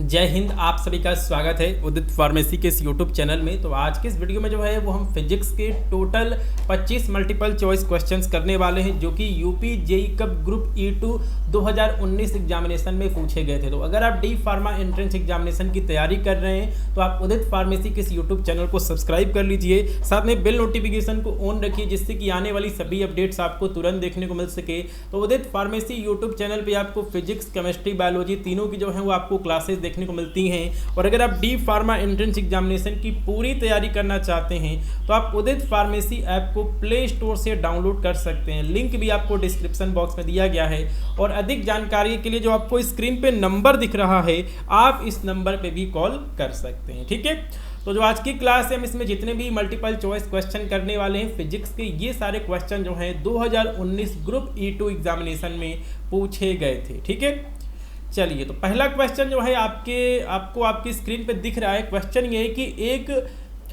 जय हिंद। आप सभी का स्वागत है उदित फार्मेसी के इस यूट्यूब चैनल में। तो आज के इस वीडियो में जो है वो हम फिजिक्स के टोटल 25 मल्टीपल चॉइस क्वेश्चंस करने वाले हैं जो कि यूपी जेई कप ग्रुप E2 2019 एग्जामिनेशन में पूछे गए थे। तो अगर आप डी फार्मा एंट्रेंस एग्जामिनेशन की तैयारी कर रहे हैं तो आप उदित फार्मेसी के इस यूट्यूब चैनल को सब्सक्राइब कर लीजिए, साथ में बेल नोटिफिकेशन को ऑन रखिए जिससे कि आने वाली सभी अपडेट्स आपको तुरंत देखने को मिल सके। तो उदित फार्मेसी यूट्यूब चैनल पर आपको फिजिक्स, केमिस्ट्री, बायोलॉजी तीनों की जो है वो आपको क्लासेस देखने को मिलती हैं। और अगर आप डी फार्मा एंट्रेंस एग्जामिनेशन की पूरी तैयारी करना चाहते हैं तो आप उदित फार्मेसी ऐप को प्ले स्टोर से डाउनलोड कर सकते हैं। लिंक भी आपको डिस्क्रिप्शन बॉक्स में दिया गया है। और अधिक जानकारी के लिए जो आपको स्क्रीन पे नंबर दिख रहा है आप इस नंबर पे भी कॉल कर सकते हैं। ठीक है, तो जो आज की क्लास है हम इसमें जितने भी मल्टीपल चॉइस क्वेश्चन करने वाले हैं फिजिक्स के, ये सारे क्वेश्चन जो हैं 2019 ग्रुप E2 एग्जामिनेशन में पूछे गए थे। ठीक है, चलिए तो पहला क्वेश्चन जो है आपको आपकी स्क्रीन पे दिख रहा है। क्वेश्चन ये है कि एक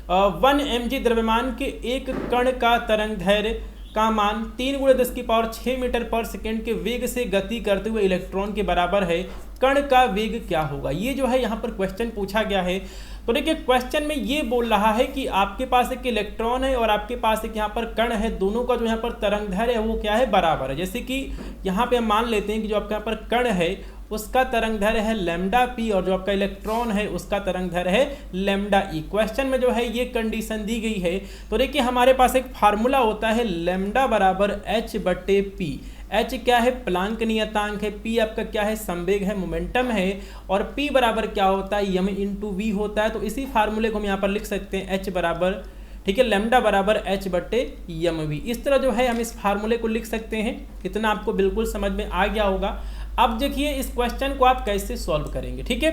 1 mg द्रव्यमान के एक कण का तरंग दैर्ध्य का मान 3 × 10⁶ मीटर पर सेकेंड के वेग से गति करते हुए इलेक्ट्रॉन के बराबर है। कण का वेग क्या होगा? ये जो है यहाँ पर क्वेश्चन पूछा गया है। तो देखिए क्वेश्चन में ये बोल रहा है कि आपके पास एक इलेक्ट्रॉन है और आपके पास एक यहाँ पर कण है, दोनों का जो यहाँ पर तरंग दैर्ध्य है वो क्या है? बराबर है। जैसे कि यहाँ पे हम मान लेते हैं कि जो आपके यहाँ पर कण है उसका तरंग दैर्ध्य है λp और जो आपका इलेक्ट्रॉन है उसका तरंग दैर्ध्य है λe। क्वेश्चन में जो है ये कंडीशन दी गई है। तो देखिए हमारे पास एक फार्मूला होता है λ बराबर h/p। h क्या है? प्लांक नियतांक है। p आपका क्या है? संवेग है, मोमेंटम है। और p बराबर क्या होता है? m × v होता है। तो इसी फार्मूले को हम यहाँ पर लिख सकते हैं h बराबर, ठीक है, लैम्डा बराबर h/mv। इस तरह जो है हम इस फार्मूले को लिख सकते हैं। इतना आपको बिल्कुल समझ में आ गया होगा। अब देखिए इस क्वेश्चन को आप कैसे सॉल्व करेंगे। ठीक है,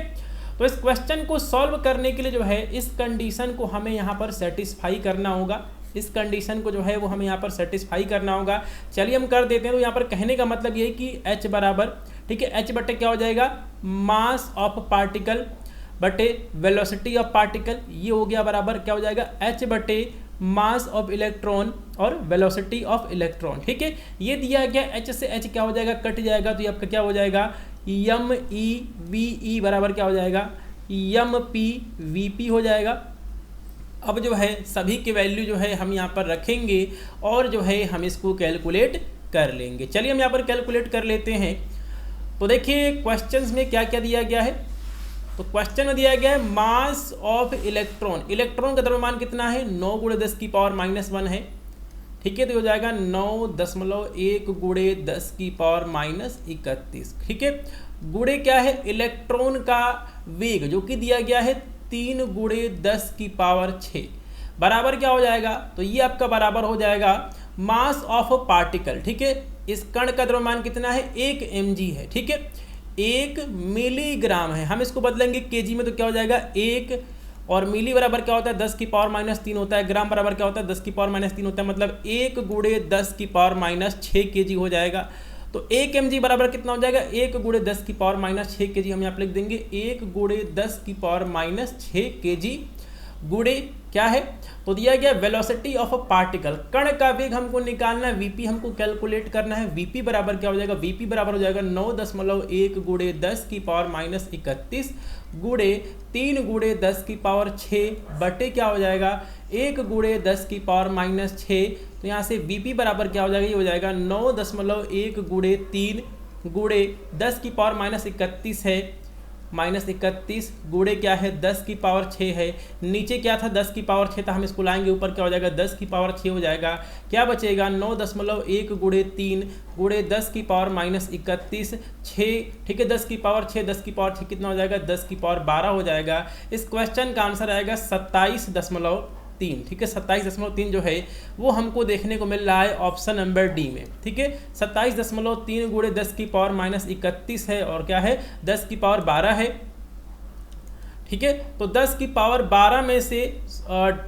तो इस क्वेश्चन को सॉल्व करने के लिए जो है इस कंडीशन को हमें यहाँ पर सेटिस्फाई करना होगा। इस कंडीशन को जो है वो हमें यहाँ पर सेटिस्फाई करना होगा। चलिए हम कर देते हैं। तो यहाँ पर कहने का मतलब ये है कि h बराबर, ठीक है, h बटे क्या हो जाएगा? मास ऑफ पार्टिकल बटे वेलोसिटी ऑफ पार्टिकल। ये हो गया बराबर क्या हो जाएगा? h बटे मास ऑफ इलेक्ट्रॉन और वेलोसिटी ऑफ इलेक्ट्रॉन। ठीक है, ये दिया गया। h से h क्या हो जाएगा? कट जाएगा। तो ये आपका क्या हो जाएगा? MEVE बराबर क्या हो जाएगा? MPVP हो जाएगा। अब जो है सभी के वैल्यू जो है हम यहाँ पर रखेंगे और जो है हम इसको कैलकुलेट कर लेंगे। चलिए हम यहाँ पर कैलकुलेट कर लेते हैं। तो देखिए क्वेश्चंस में क्या क्या दिया गया है। तो क्वेश्चन में दिया गया है मास ऑफ इलेक्ट्रॉन। इलेक्ट्रॉन का द्रव्यमान कितना है? 9 × 10⁻⁻1 है। ठीक है, तो हो जाएगा 9.1 × 10⁻31। ठीक है, गुणे क्या है? इलेक्ट्रॉन का वेग जो कि दिया गया है 3 × 10⁶ बराबर क्या हो जाएगा? तो ये आपका बराबर हो जाएगा मास ऑफ पार्टिकल। ठीक है, इस कण का द्रव्यमान कितना है? 1 mg है। ठीक है, 1 मिलीग्राम है। हम इसको बदलेंगे केजी में तो क्या हो जाएगा? 1 और मिली बराबर क्या होता है? 10⁻³ होता है। ग्राम बराबर क्या होता है? 10⁻³ होता है। मतलब 1 × 10⁻6 kg हो जाएगा। तो 1 mg बराबर कितना हो जाएगा? 1 × 10⁻6 kg। हम यहाँ पर लिख देंगे 1 × 10⁻6 kg गुणे क्या है? तो दिया गया वेलोसिटी ऑफ अ पार्टिकल। कण का वेग हमको निकालना है, वीपी हमको कैलकुलेट करना है। वीपी बराबर क्या हो जाएगा? वीपी बराबर हो जाएगा 9.1 × 10⁻31 गुणे 3 × 10⁻6 बटे क्या हो जाएगा? 1 × 10⁻6। तो यहाँ से वीपी बराबर क्या हो जाएगा? ये हो जाएगा 9.1 × 3 गुणे 10⁻31 है, -31 गुणे क्या है? 10⁻6 है। नीचे क्या था? 10⁻6 था। हम इसको लाएंगे ऊपर, क्या हो जाएगा? 10⁻6 हो जाएगा। क्या बचेगा? 9.1 × 3 गुणे 10⁻31 6। ठीक है, 10⁻6 कितना हो जाएगा? 10⁻12 हो जाएगा। इस क्वेश्चन का आंसर आएगा 27.3। ठीक है, 27.3 जो है वो हमको देखने को मिल रहा है ऑप्शन नंबर डी में। ठीक है, 27.3 गुणे 10⁻31 है और क्या है? 10⁻12 है। ठीक है, तो 10⁻12 में से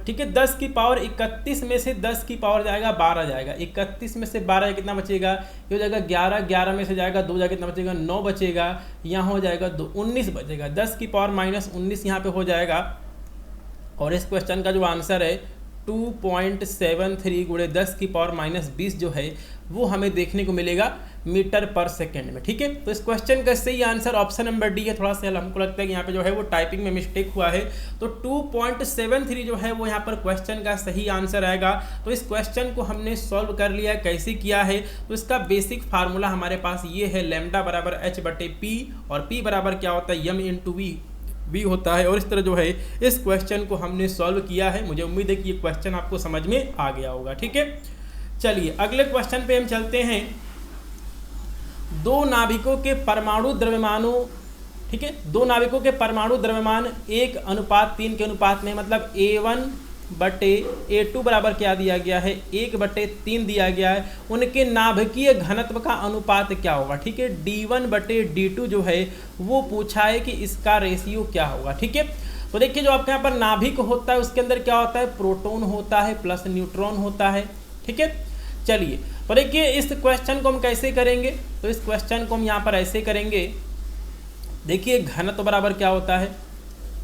ठीक है 10⁻31 में से 10 जाएगा 12 जाएगा। 31 में से 12 कितना बचेगा? ये हो जाएगा 11। 11 में से जाएगा 2 जाएगा कितना बचेगा? 9 बचेगा। यहाँ हो जाएगा 2, 19 बचेगा। 10⁻−19 यहाँ पे हो जाएगा। और इस क्वेश्चन का जो आंसर है 2.73 गुणे 10 की पावर -20 जो है वो हमें देखने को मिलेगा मीटर पर सेकेंड में। ठीक है, तो इस क्वेश्चन का सही आंसर ऑप्शन नंबर डी है। थोड़ा सा हमको लगता है कि यहाँ पे जो है वो टाइपिंग में मिस्टेक हुआ है, तो 2.73 जो है वो यहाँ पर क्वेश्चन का सही आंसर आएगा। तो इस क्वेश्चन को हमने सॉल्व कर लिया। कैसे किया है, तो इसका बेसिक फार्मूला हमारे पास ये है, लैम्डा बराबर h/p और p बराबर क्या होता है m/v भी होता है। और इस तरह जो है इस क्वेश्चन को हमने सॉल्व किया है। मुझे उम्मीद है कि ये क्वेश्चन आपको समझ में आ गया होगा। ठीक है, चलिए अगले क्वेश्चन पे हम चलते हैं। दो नाभिकों के परमाणु द्रव्यमानों, ठीक है, दो नाभिकों के परमाणु द्रव्यमान 1:3 के अनुपात में, मतलब A1/A2 बराबर क्या दिया गया है, 1/3 दिया गया है। उनके नाभिकीय घनत्व का अनुपात क्या होगा। ठीक है, D1/D2 जो है वो पूछा है कि इसका रेशियो क्या होगा। ठीक है, तो देखिए जो आपके यहाँ पर नाभिक होता है उसके अंदर क्या होता है, प्रोटॉन होता है प्लस न्यूट्रॉन होता है। ठीक है, चलिए तो देखिए इस क्वेश्चन को हम कैसे करेंगे, तो इस क्वेश्चन को हम यहाँ पर ऐसे करेंगे। देखिए घनत्व बराबर क्या होता है,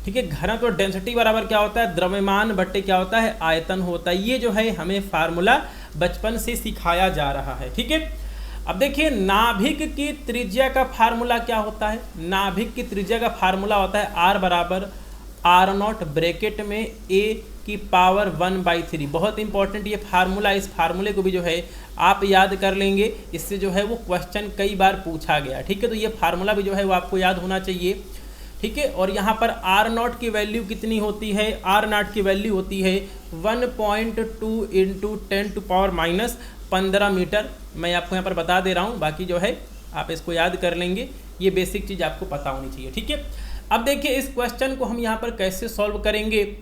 ठीक है, घनत्व डेंसिटी बराबर क्या होता है, द्रव्यमान बट्टे क्या होता है, आयतन होता है। ये जो है हमें फार्मूला बचपन से सिखाया जा रहा है। ठीक है, अब देखिए नाभिक की त्रिज्या का फार्मूला क्या होता है। नाभिक की त्रिज्या का फार्मूला होता है R बराबर R0 ब्रैकेट में A की पावर 1/3। बहुत इंपॉर्टेंट ये फार्मूला, इस फार्मूले को भी जो है आप याद कर लेंगे, इससे जो है वो क्वेश्चन कई बार पूछा गया। ठीक है, तो ये फार्मूला भी जो है वो आपको याद होना चाहिए। ठीक है, और यहाँ पर R0 की वैल्यू कितनी होती है, R0 की वैल्यू होती है 1.2 × 10⁻⁻15 मीटर। मैं आपको यहाँ पर बता दे रहा हूँ, बाकी जो है आप इसको याद कर लेंगे, ये बेसिक चीज़ आपको पता होनी चाहिए। ठीक है, अब देखिए इस क्वेश्चन को हम यहाँ पर कैसे सॉल्व करेंगे।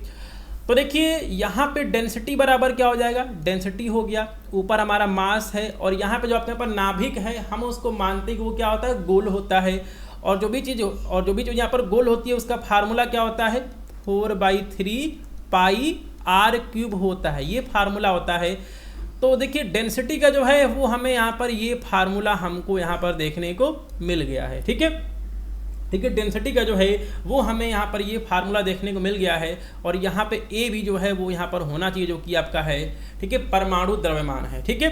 तो देखिए यहाँ पे डेंसिटी बराबर क्या हो जाएगा, डेंसिटी हो गया, ऊपर हमारा मास है, और यहाँ पे जो आपके यहाँ पर नाभिक है हम उसको मानते हैं कि वो क्या होता है, गोल होता है। और जो भी चीज़ यहाँ पर गोल होती है उसका फार्मूला क्या होता है, 4/3 πr³ होता है, ये फार्मूला होता है। तो देखिए डेंसिटी का जो है वो हमें यहाँ पर ये फार्मूला हमको यहाँ पर देखने को मिल गया है। ठीक है, ठीक है, डेंसिटी का जो है वो हमें यहाँ पर ये फार्मूला देखने को मिल गया है। और यहाँ पे ए भी जो है वो यहाँ पर होना चाहिए, जो कि आपका है, ठीक है, परमाणु द्रव्यमान है। ठीक है,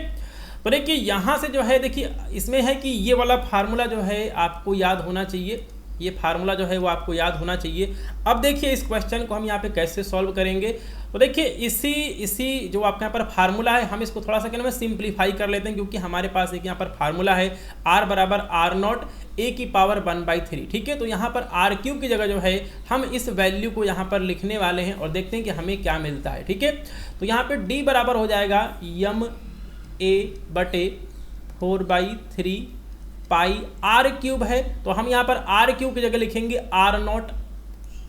तो देखिए यहाँ से जो है, देखिए इसमें है कि ये वाला फार्मूला जो है आपको याद होना चाहिए, ये फार्मूला जो है वो आपको याद होना चाहिए। अब देखिए इस क्वेश्चन को हम यहाँ पे कैसे सॉल्व करेंगे। तो देखिए इसी जो आपके यहाँ पर फार्मूला है, हम इसको थोड़ा सा क्या सिंप्लीफाई कर लेते हैं, क्योंकि हमारे पास एक यहाँ पर फार्मूला है R बराबर R0 A की पावर 1/3। ठीक है, तो यहाँ पर R³ की जगह जो है हम इस वैल्यू को यहाँ पर लिखने वाले हैं और देखते हैं कि हमें क्या मिलता है। ठीक है, तो यहाँ पर D बराबर हो जाएगा ma/4/3 पाई R³ है, तो हम यहाँ पर R³ की जगह लिखेंगे R0।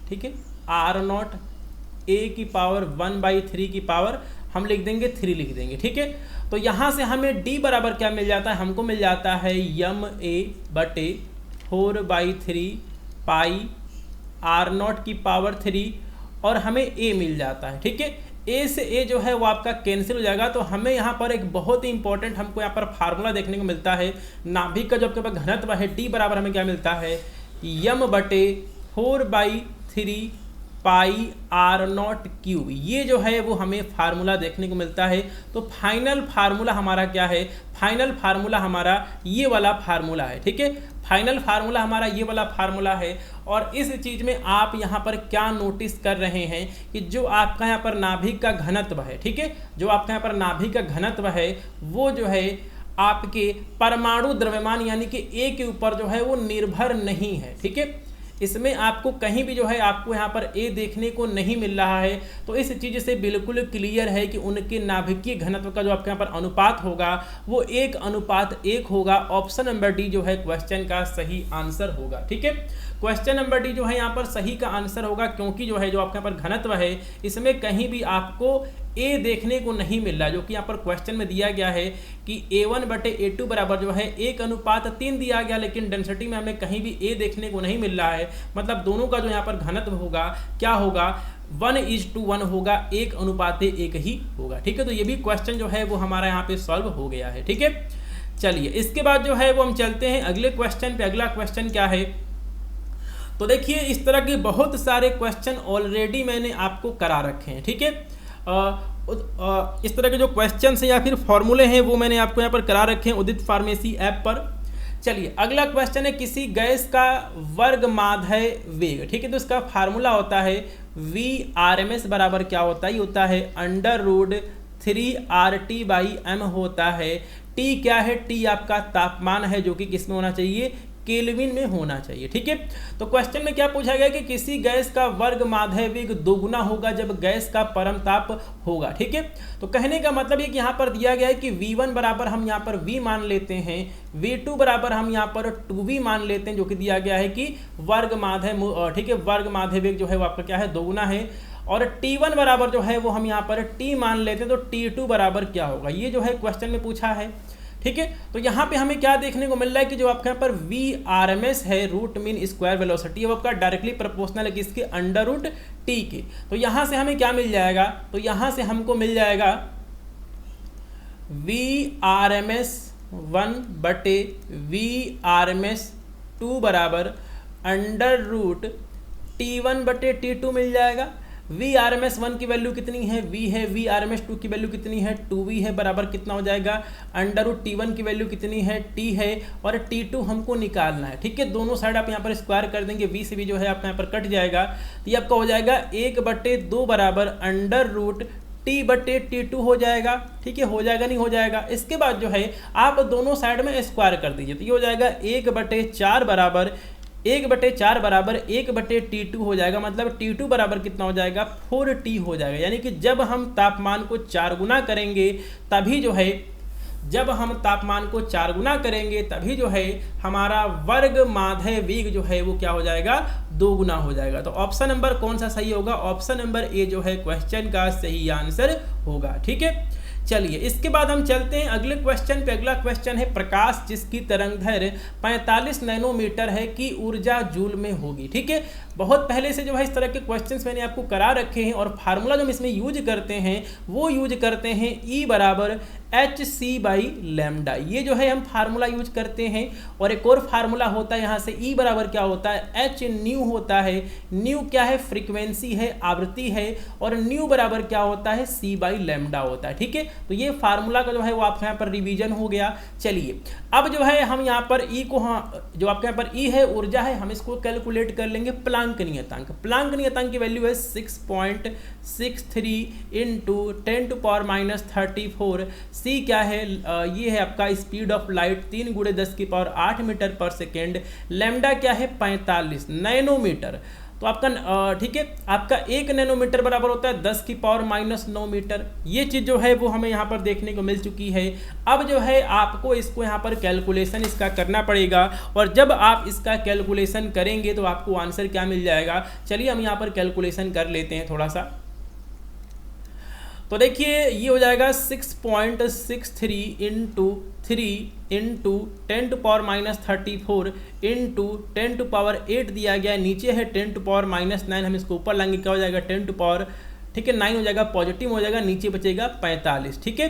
ठीक है, R0 A की पावर 1/3 की पावर हम लिख देंगे 3 लिख देंगे। ठीक है, तो यहाँ से हमें D बराबर क्या मिल जाता है, हमको मिल जाता है ma/4/3 पाई R0 की पावर 3, और हमें A मिल जाता है। ठीक है, ए से ए जो है वो आपका कैंसिल हो जाएगा। तो हमें यहाँ पर एक बहुत ही इंपॉर्टेंट हमको यहाँ पर फार्मूला देखने को मिलता है। नाभिक का जो आपके पास घनत्व है D बराबर हमें क्या मिलता है, m/4/3 पाई R0³। ये जो है वो हमें फार्मूला देखने को मिलता है। तो फाइनल फार्मूला हमारा क्या है, फाइनल फार्मूला हमारा ये वाला फार्मूला है। ठीक है, फाइनल फार्मूला हमारा ये वाला फार्मूला है। और इस चीज़ में आप यहाँ पर क्या नोटिस कर रहे हैं कि जो आपका यहाँ पर नाभिक का घनत्व है, ठीक है, जो आपका यहाँ पर नाभिक का घनत्व है वो जो है आपके परमाणु द्रव्यमान यानी कि ए के ऊपर जो है वो निर्भर नहीं है। ठीक है, इसमें आपको कहीं भी जो है आपको यहाँ पर ए देखने को नहीं मिल रहा है। तो इस चीज़ से बिल्कुल क्लियर है कि उनके नाभिकीय घनत्व का जो आपके यहाँ पर अनुपात होगा वो 1:1 होगा। ऑप्शन नंबर डी जो है क्वेश्चन का सही आंसर होगा। ठीक है, क्वेश्चन नंबर डी जो है यहाँ पर सही का आंसर होगा, क्योंकि जो है जो आपके यहाँ पर घनत्व है इसमें कहीं भी आपको ए देखने को नहीं मिल रहा, जो कि यहाँ पर क्वेश्चन में दिया गया है कि A1/A2 बराबर जो है 1:3 दिया गया, लेकिन डेंसिटी में हमें कहीं भी ए देखने को नहीं मिल रहा है। मतलब दोनों का जो यहाँ पर घनत्व होगा क्या होगा, 1:1 होगा, 1:1 ही होगा। ठीक है, तो ये भी क्वेश्चन जो है वो हमारा यहाँ पे सॉल्व हो गया है। ठीक है, चलिए इसके बाद जो है वो हम चलते हैं अगले क्वेश्चन पे। अगला क्वेश्चन क्या है, तो देखिए इस तरह के बहुत सारे क्वेश्चन ऑलरेडी मैंने आपको करा रखे हैं। ठीक है, इस तरह के जो क्वेश्चन हैं या फिर फॉर्मूले हैं वो मैंने आपको यहाँ पर करा रखे हैं उदित फार्मेसी ऐप पर। चलिए अगला क्वेश्चन है, किसी गैस का वर्गमाध्य वेग, ठीक है, तो इसका फार्मूला होता है VRMS बराबर क्या होता है, ये होता है √3RT/m होता है। T क्या है, T आपका तापमान है जो कि किसमें होना चाहिए, केल्विन में होना चाहिए, ठीक है। तो क्वेश्चन में क्या पूछा गया कि किसी गैस का वर्गमाध्य वेग दोगुना होगा जब गैस का परम ताप होगा, ठीक है। तो कहने का मतलब ये कि यहाँ पर दिया गया है कि V1 बराबर हम यहाँ पर V मान लेते हैं, V2 बराबर हम यहाँ पर 2V मान लेते हैं, जो कि दिया गया है कि वर्गमाध्य, ठीक है, वर्गमाध्य वेग जो है वो आपका क्या है, दोगुना है। और T1 बराबर जो है वो हम यहाँ पर T मान लेते हैं, तो T2 बराबर क्या होगा, ये जो है क्वेश्चन में पूछा है, ठीक है। तो यहाँ पे हमें क्या देखने को मिल रहा है कि जो आपके यहाँ पर VRMS है, रूट मीन स्क्वायर वेलोसिटी, वो आपका डायरेक्टली प्रोपोर्शनल है किसके, √T के। तो यहाँ से हमें क्या मिल जाएगा, तो यहाँ से हमको मिल जाएगा VRMS 1/VRMS 2 बराबर √T1/T2 मिल जाएगा। VRMS 1 की वैल्यू कितनी है, V है, VRMS 2 की वैल्यू कितनी है, 2V है, बराबर कितना हो जाएगा, √T1 की वैल्यू कितनी है, T है, और T2 हमको निकालना है, ठीक है। दोनों साइड आप यहाँ पर स्क्वायर कर देंगे, V से भी जो है आपका यहाँ पर कट जाएगा, तो ये आपका हो जाएगा 1/2 बराबर √T/T2 हो जाएगा, ठीक है, हो जाएगा नहीं हो जाएगा। इसके बाद जो है आप दोनों साइड में स्क्वायर कर दीजिए, तो ये हो जाएगा 1/4 बराबर 1/T2 हो जाएगा, मतलब T2 बराबर कितना हो जाएगा, 4T हो जाएगा। यानी कि जब हम तापमान को 4 गुना करेंगे तभी जो है, जब हम तापमान को 4 गुना करेंगे तभी जो है हमारा वर्गमाध्य वेग जो है वो क्या हो जाएगा, 2 गुना हो जाएगा। तो ऑप्शन नंबर कौन सा सही होगा, ऑप्शन नंबर ए जो है क्वेश्चन का सही आंसर होगा, ठीक है। चलिए इसके बाद हम चलते हैं अगले क्वेश्चन पे। अगला क्वेश्चन है, प्रकाश जिसकी तरंगदैर्घ्य 45 नैनोमीटर है की ऊर्जा जूल में होगी, ठीक है। बहुत पहले से जो है इस तरह के क्वेश्चंस मैंने आपको करा रखे हैं, और फार्मूला जो हम इसमें यूज करते हैं वो यूज करते हैं E बराबर hc/λ, ये जो है हम फार्मूला यूज करते हैं। और एक और फार्मूला होता है यहाँ से, E बराबर क्या होता है, h न्यू होता है, न्यू क्या है, फ्रीक्वेंसी है, आवृत्ति है, और न्यू बराबर क्या होता है, c/λ होता है, ठीक है। तो ये फार्मूला का जो है वो आपके यहाँ पर रिवीजन हो गया। चलिए अब जो है हम यहाँ पर E को, हाँ जो आपके यहाँ पर E है ऊर्जा है, हम इसको कैलकुलेट कर लेंगे प्लांक नियतांक। प्लांक नियतांक की वैल्यू है 6.63 × 10⁻34। C क्या है, ये है आपका स्पीड ऑफ लाइट 3 × 10⁸ मीटर पर सेकेंड। लैम्डा क्या है, 45 नैनोमीटर। तो आपका ठीक है, आपका 1 नैनोमीटर बराबर होता है 10⁻⁹ मीटर। ये चीज़ जो है वो हमें यहाँ पर देखने को मिल चुकी है। अब जो है आपको इसको यहाँ पर कैलकुलेशन इसका करना पड़ेगा, और जब आप इसका कैलकुलेशन करेंगे तो आपको आंसर क्या मिल जाएगा। चलिए हम यहाँ पर कैलकुलेशन कर लेते हैं थोड़ा सा। तो देखिए ये हो जाएगा 6.63 × 3 × 10⁻34 × 10⁸ दिया गया है, नीचे है 10⁻⁹, हम इसको ऊपर लाएंगे क्या हो जाएगा 10⁻, ठीक है, 9 हो जाएगा, पॉजिटिव हो जाएगा, नीचे बचेगा 45, ठीक है।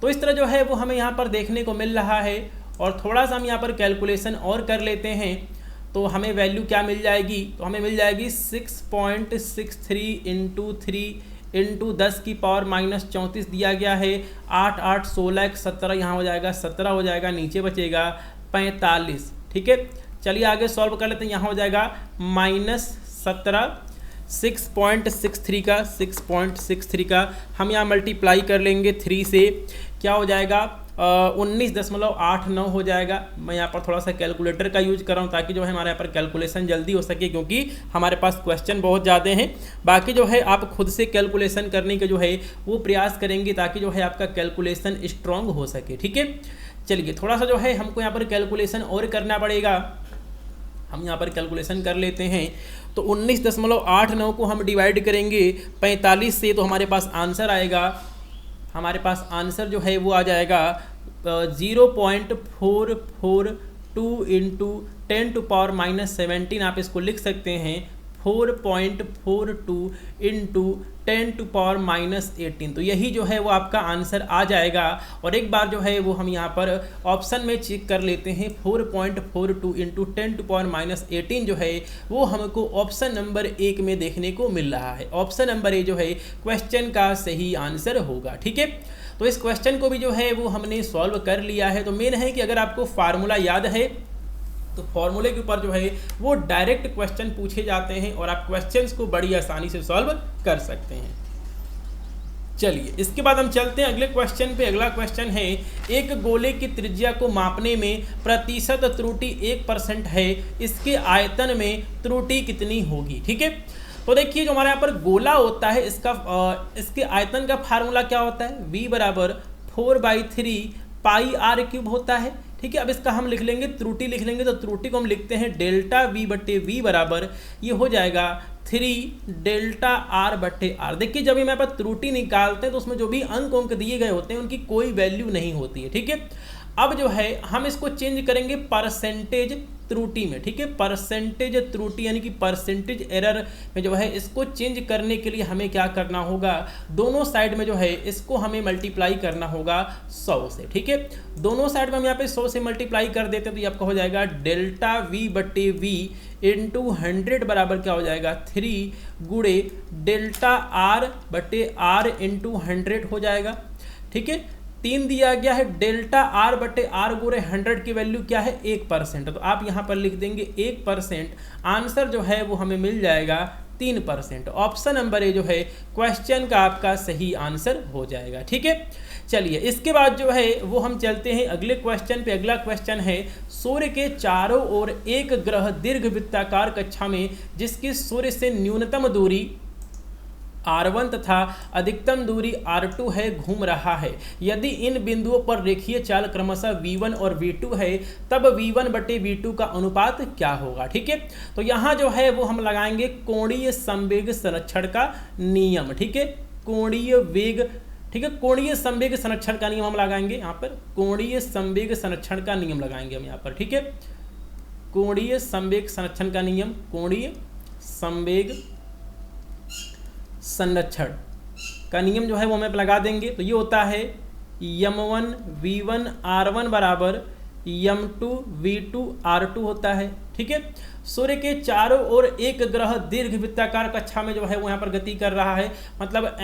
तो इस तरह जो है वो हमें यहाँ पर देखने को मिल रहा है। और थोड़ा सा हम यहाँ पर कैलकुलेशन और कर लेते हैं, तो हमें वैल्यू क्या मिल जाएगी, तो हमें मिल जाएगी 6.63 × 3 × 10⁻⁻34 दिया गया है, 8 8 16 17, यहाँ हो जाएगा 17 हो जाएगा, नीचे बचेगा 45, ठीक है। चलिए आगे सॉल्व कर लेते हैं, यहाँ हो जाएगा -17, 6.63 का हम यहाँ मल्टीप्लाई कर लेंगे 3 से, क्या हो जाएगा 19.89 हो जाएगा। मैं यहाँ पर थोड़ा सा कैलकुलेटर का यूज कर रहा हूँ ताकि जो है हमारे यहाँ पर कैलकुलेशन जल्दी हो सके, क्योंकि हमारे पास क्वेश्चन बहुत ज़्यादा हैं। बाकी जो है आप खुद से कैलकुलेशन करने के जो है वो प्रयास करेंगे ताकि जो है आपका कैलकुलेशन स्ट्रॉन्ग हो सके, ठीक है। चलिए थोड़ा सा जो है हमको यहाँ पर कैलकुलेशन और करना पड़ेगा, हम यहाँ पर कैलकुलेशन कर लेते हैं। तो 19.89 को हम डिवाइड करेंगे 45 से, तो हमारे पास आंसर आएगा, हमारे पास आंसर जो है वो आ जाएगा 0.442 × 10⁻⁻17, आप इसको लिख सकते हैं 4.42 इंटू 10⁻⁻18। तो यही जो है वो आपका आंसर आ जाएगा। और एक बार जो है वो हम यहाँ पर ऑप्शन में चेक कर लेते हैं। 4.42 इंटू 10⁻18 जो है वो हमको ऑप्शन नंबर 1 में देखने को मिल रहा है। ऑप्शन नंबर ए जो है क्वेश्चन का सही आंसर होगा। ठीक है, तो इस क्वेश्चन को भी जो है वो हमने सॉल्व कर लिया है। तो मेन है कि अगर आपको फार्मूला याद है तो फॉर्मूले के ऊपर जो है वो डायरेक्ट क्वेश्चन पूछे जाते हैं और आप क्वेश्चंस को बड़ी आसानी से सॉल्व कर सकते हैं। चलिए इसके बाद हम चलते हैं अगले क्वेश्चन पे। अगला क्वेश्चन है, एक गोले की त्रिज्या को मापने में प्रतिशत त्रुटि 1% है, इसके आयतन में त्रुटि कितनी होगी। ठीक है, तो देखिए जो हमारे यहाँ पर गोला होता है इसके आयतन का फार्मूला क्या होता है, v बराबर 4/3 πr³ होता है। ठीक है, अब इसका हम लिख लेंगे, त्रुटि लिख लेंगे, तो त्रुटि को हम लिखते हैं डेल्टा v/v बराबर ये हो जाएगा 3 डेल्टा r/r। देखिए जब हमारे पास त्रुटि निकालते हैं तो उसमें जो भी अंक दिए गए होते हैं उनकी कोई वैल्यू नहीं होती है। ठीक है, अब जो है हम इसको चेंज करेंगे परसेंटेज त्रुटि में। ठीक है, परसेंटेज त्रुटि यानी कि परसेंटेज एरर में जो है इसको चेंज करने के लिए हमें क्या करना होगा, दोनों साइड में जो है इसको हमें मल्टीप्लाई करना होगा 100 से। ठीक है, दोनों साइड में हम यहाँ पे 100 से मल्टीप्लाई कर देते हैं तो ये आपका हो जाएगा डेल्टा v/v इंटू 100 बराबर क्या हो जाएगा 3 गुणे डेल्टा r/r इंटू 100 हो जाएगा। ठीक है, 3 दिया गया है, डेल्टा r/r गुणे 100 की वैल्यू क्या है 1%। तो आप यहाँ पर लिख देंगे 1%, आंसर जो है वो हमें मिल जाएगा 3%। ऑप्शन नंबर ए जो है क्वेश्चन का आपका सही आंसर हो जाएगा। ठीक है, चलिए इसके बाद जो है वो हम चलते हैं अगले क्वेश्चन पे। अगला क्वेश्चन है, सूर्य के चारों ओर एक ग्रह दीर्घवृत्ताकार कक्षा में जिसकी सूर्य से न्यूनतम दूरी r1 तथा अधिकतम दूरी r2 है घूम रहा है। यदि इन बिंदुओं पर रेखीय चाल क्रमशः v1 और v2 है तब v1/v2 का अनुपात क्या होगा। ठीक है, तो यहाँ जो है वो हम लगाएंगे कोणीय संवेग संरक्षण का नियम। ठीक है, कोणीय वेग, ठीक है, कोणीय संवेग संरक्षण का नियम हम लगाएंगे यहाँ पर, कोणीय संवेग संरक्षण का नियम लगाएंगे हम यहाँ पर। ठीक है, कोणीय संवेग संरक्षण का नियम, कोणीय संवेग संरक्षण का नियम जो है वो हमें लगा देंगे। तो ये होता है m1 v1 r1 बराबर m2 v2 r2 होता है। ठीक है, सूर्य के चारों ओर एक ग्रह दीर्घवृत्ताकार कक्षा में जो है वो यहाँ पर गति कर रहा है, मतलब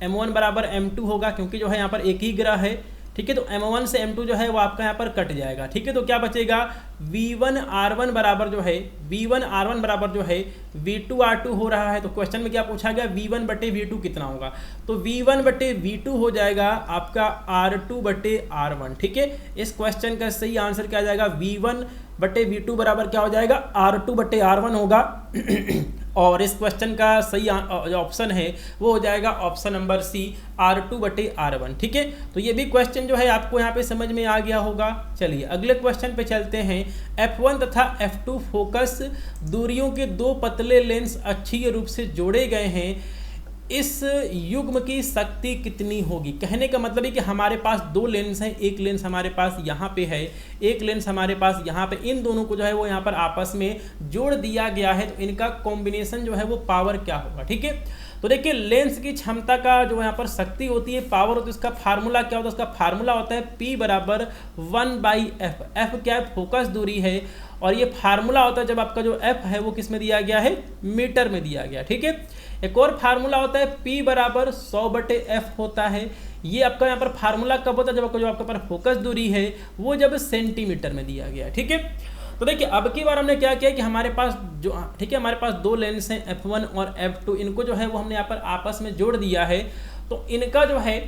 m1 बराबर m2 होगा क्योंकि जो है यहाँ पर एक ही ग्रह है। ठीक है, तो m1 से m2 जो है वो आपका यहाँ पर कट जाएगा। ठीक है, तो क्या बचेगा v1 r1 बराबर जो है v2 r2 हो रहा है। तो क्वेश्चन में क्या पूछा गया, v1/v2 कितना होगा, तो v1/v2 हो जाएगा आपका r2/r1। ठीक है, इस क्वेश्चन का सही आंसर क्या आ जाएगा, v1/v2 बराबर क्या हो जाएगा r2/r1 होगा। और इस क्वेश्चन का सही जो ऑप्शन है वो हो जाएगा ऑप्शन नंबर सी r2/r1। ठीक है, तो ये भी क्वेश्चन जो है आपको यहाँ पे समझ में आ गया होगा। चलिए अगले क्वेश्चन पे चलते हैं। f1 तथा f2 फोकस दूरियों के दो पतले लेंस अक्षीय रूप से जोड़े गए हैं, इस युग्म की शक्ति कितनी होगी। कहने का मतलब है कि हमारे पास दो लेंस हैं, एक लेंस हमारे पास यहाँ पे है, एक लेंस हमारे पास यहाँ पे, इन दोनों को जो है वो यहाँ पर आपस में जोड़ दिया गया है, तो इनका कॉम्बिनेशन जो है वो पावर क्या होगा। ठीक है, तो देखिए लेंस की क्षमता का जो यहाँ पर शक्ति होती है, पावर होती है, उसका फार्मूला क्या होता है, उसका फार्मूला होता है P बराबर 1/f। f क्या है, फोकस दूरी है, और ये फार्मूला होता है जब आपका जो f है वो किस में दिया गया है, मीटर में दिया गया। ठीक है, एक और फार्मूला होता है P बराबर 100/f होता है। ये आपका यहाँ पर फार्मूला कब होता है, जब आपका जो आपके पास फोकस दूरी है वो जब सेंटीमीटर में दिया गया। ठीक है, तो देखिए अब की बार हमने क्या किया कि हमारे पास जो, ठीक है, हमारे पास दो लेंस हैं f1 और f2, इनको जो है वो हमने यहाँ पर आपस में जोड़ दिया है। तो इनका जो है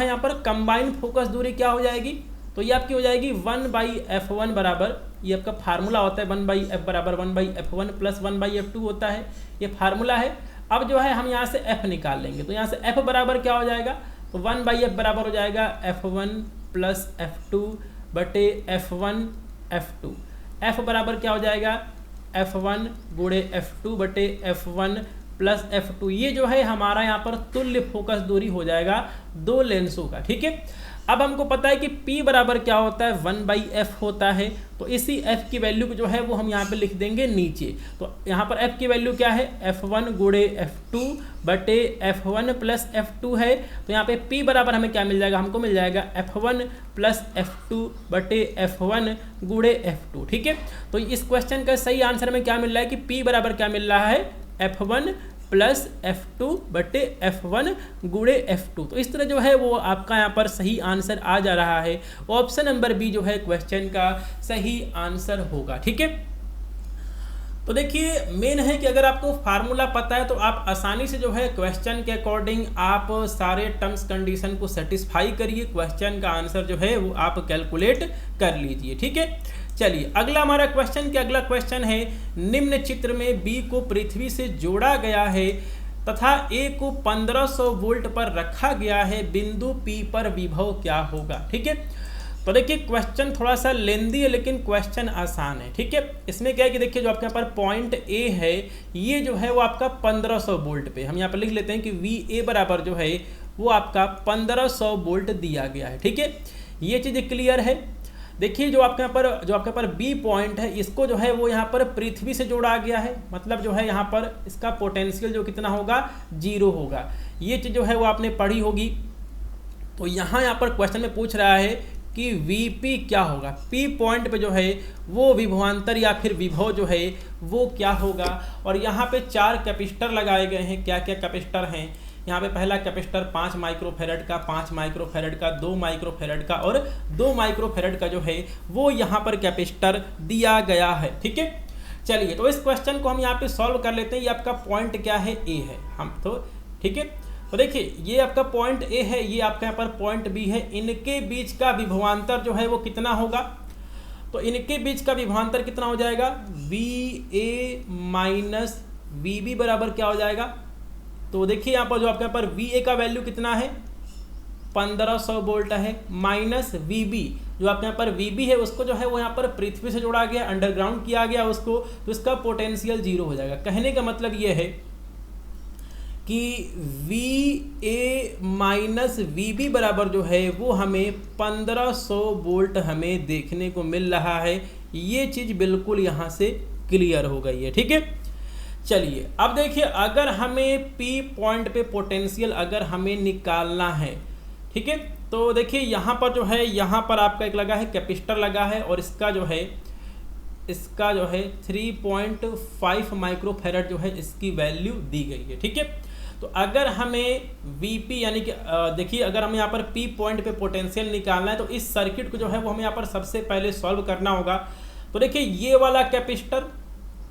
यहाँ पर कंबाइंड फोकस दूरी क्या हो जाएगी, तो ये आपकी हो जाएगी 1/f1 बराबर, ये आपका फार्मूला होता है 1/f बराबर 1/f1 प्लस 1/f2 होता है, ये फार्मूला है। अब जो है हम यहाँ से f निकाल लेंगे, तो यहाँ से f बराबर क्या हो जाएगा, तो 1/f बराबर हो जाएगा f1 plus f2/f1 f2। f बराबर क्या हो जाएगा, f1 गुणे f2/f1 प्लस f2। ये जो है हमारा यहाँ पर तुल्य फोकस दूरी हो जाएगा दो लेंसों का। ठीक है, अब हमको पता है कि P बराबर क्या होता है, 1/f होता है। तो इसी f की वैल्यू जो है वो हम यहाँ पे लिख देंगे नीचे। तो यहाँ पर f की वैल्यू क्या है, f1 गुणे f2 बटे f1 प्लस f2 है। तो यहाँ पे P बराबर हमें क्या मिल जाएगा, हमको मिल जाएगा f1 प्लस f2 बटे f1 गुणे f2। ठीक है, तो इस क्वेश्चन का सही आंसर में क्या मिल रहा है कि P बराबर क्या मिल रहा है, f1 प्लस f2 बटे f1 गुणे f2। तो इस तरह जो है वो आपका यहाँ पर सही आंसर आ जा रहा है। ऑप्शन नंबर बी जो है क्वेश्चन का सही आंसर होगा। ठीक है, तो देखिए मेन है कि अगर आपको फार्मूला पता है तो आप आसानी से जो है क्वेश्चन के अकॉर्डिंग आप सारे टर्म्स कंडीशन को सेटिस्फाई करिए, क्वेश्चन का आंसर जो है वो आप कैलकुलेट कर लीजिए। ठीक है, चलिए अगला हमारा अगला क्वेश्चन है, निम्न चित्र में बी को पृथ्वी से जोड़ा गया है तथा ए को 1500 वोल्ट पर रखा गया है, बिंदु पी पर विभव क्या होगा। ठीक है, तो देखिए क्वेश्चन थोड़ा सा लेंदी है लेकिन क्वेश्चन आसान है। ठीक है, इसमें क्या है कि देखिए जो आपके यहाँ पर पॉइंट ए है ये जो है वो आपका 1500 वोल्ट पे, हम यहाँ पर लिख लेते हैं कि वी ए बराबर जो है वो आपका 1500 वोल्ट दिया गया है। ठीक है, ये चीज़ क्लियर है। देखिए जो आपके यहाँ पर बी पॉइंट है इसको जो है वो यहाँ पर पृथ्वी से जोड़ा गया है, मतलब जो है यहाँ पर इसका पोटेंशियल जो कितना होगा, 0 होगा। ये चीज़ जो है वो आपने पढ़ी होगी। तो यहाँ पर क्वेश्चन में पूछ रहा है कि Vp क्या होगा, P पॉइंट पे जो है वो विभवांतर या फिर विभव जो है वो क्या होगा। और यहाँ पे 4 कैपेसिटर लगाए गए हैं। क्या क्या कैपेसिटर हैं, यहाँ पे पहला कैपेसिटर 5 माइक्रोफेरेड का, 5 माइक्रोफेरेड का, 2 माइक्रोफेरेड का और 2 माइक्रोफेरेड का जो है वो यहाँ पर कैपेसिटर दिया गया है। ठीक है, चलिए तो इस क्वेश्चन को हम यहाँ पे सॉल्व कर लेते हैं। ये आपका पॉइंट क्या है, ए है। हम तो ठीक है, तो देखिए ये आपका पॉइंट ए है, ये आपका यहाँ पर पॉइंट बी है। इनके बीच का विभवांतर जो है वो कितना होगा, तो इनके बीच का विभवांतर कितना हो जाएगा, V A minus V B बराबर क्या हो जाएगा। तो देखिए यहाँ पर जो आपके यहाँ पर वी ए का वैल्यू कितना है, 1500 वोल्ट है, माइनस वी बी जो आपके यहाँ पर वी बी है उसको जो है वो यहाँ पर पृथ्वी से जोड़ा गया, अंडरग्राउंड किया गया उसको, तो इसका पोटेंशियल 0 हो जाएगा। कहने का मतलब ये है कि V A minus V B बराबर जो है वो हमें 1500 वोल्ट हमें देखने को मिल रहा है। ये चीज़ बिल्कुल यहाँ से क्लियर हो गई है। ठीक है, चलिए अब देखिए अगर हमें P पॉइंट पे पोटेंशियल अगर हमें निकालना है, ठीक है, तो देखिए यहाँ पर जो है यहाँ पर आपका एक लगा है कैपेसिटर लगा है और इसका जो है 3.5 माइक्रोफेरेड जो है इसकी वैल्यू दी गई है। ठीक है, तो अगर हमें Vp यानी कि देखिए अगर हमें यहाँ पर P पॉइंट पे पोटेंशियल निकालना है तो इस सर्किट को जो है वो हमें यहाँ पर सबसे पहले सॉल्व करना होगा। तो देखिए ये वाला कैपेसिटर,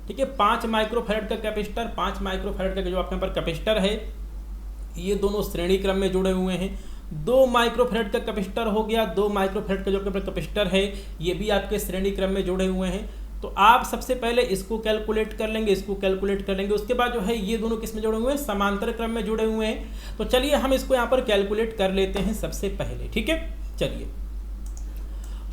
ठीक है, 5 माइक्रोफेरेड का कैपेसिटर, 5 माइक्रोफेरेड का जो आपके यहाँ पर कैपेसिटर है ये दोनों श्रेणी क्रम में जुड़े हुए हैं। 2 माइक्रोफेरेड का कैपेसिटर हो गया, 2 माइक्रोफेरेड का जो आपके कैपेसिटर है ये भी आपके श्रेणी क्रम में जुड़े हुए हैं। तो आप सबसे पहले इसको कैलकुलेट कर लेंगे, इसको कैलकुलेट कर लेंगे, उसके बाद जो है ये दोनों किस में जुड़े हुए हैं, समांतर क्रम में जुड़े हुए हैं। तो चलिए हम इसको यहाँ पर कैलकुलेट कर लेते हैं सबसे पहले। ठीक है, चलिए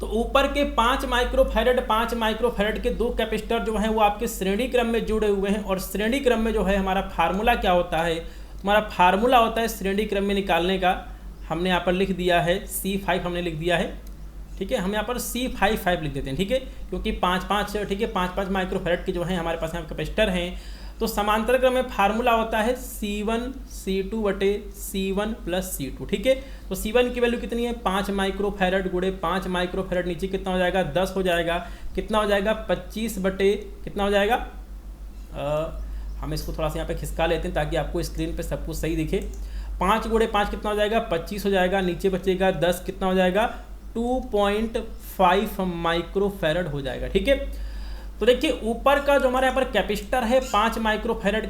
तो ऊपर के 5 माइक्रोफेरेड के 2 कैपेसिटर जो हैं वो आपके श्रेणी क्रम में जुड़े हुए हैं। और श्रेणी क्रम में जो है हमारा फार्मूला क्या होता है, हमारा फार्मूला होता है श्रेणी क्रम में निकालने का, हमने यहाँ पर लिख दिया है C5 हमने लिख दिया है। ठीक है, हम यहाँ पर C55 लिख देते हैं। ठीक है, क्योंकि 5-5 ठीक है 5-5 माइक्रोफेरेड के जो है हमारे पास यहाँ कैपेसिटर हैं। तो समांतर क्रम में फार्मूला होता है C1 C2 बटे C1 प्लस C2। ठीक है, तो C1 की वैल्यू कितनी है, 5 माइक्रोफेरेड गुणे 5 माइक्रोफेरेड, नीचे कितना हो जाएगा, 10 हो जाएगा, कितना हो जाएगा 25 बटे कितना हो जाएगा, हम इसको थोड़ा सा यहाँ पे खिसका लेते हैं ताकि आपको स्क्रीन पे सब कुछ सही दिखे। 5 गुणे 5 कितना हो जाएगा, 25 हो जाएगा, नीचे बचेगा 10, कितना हो जाएगा 2.5 माइक्रोफेरेड हो जाएगा। ठीक है, तो देखिए ऊपर का जो हमारे यहाँ पर कैपेसिटर है 5 माइक्रोफेरेड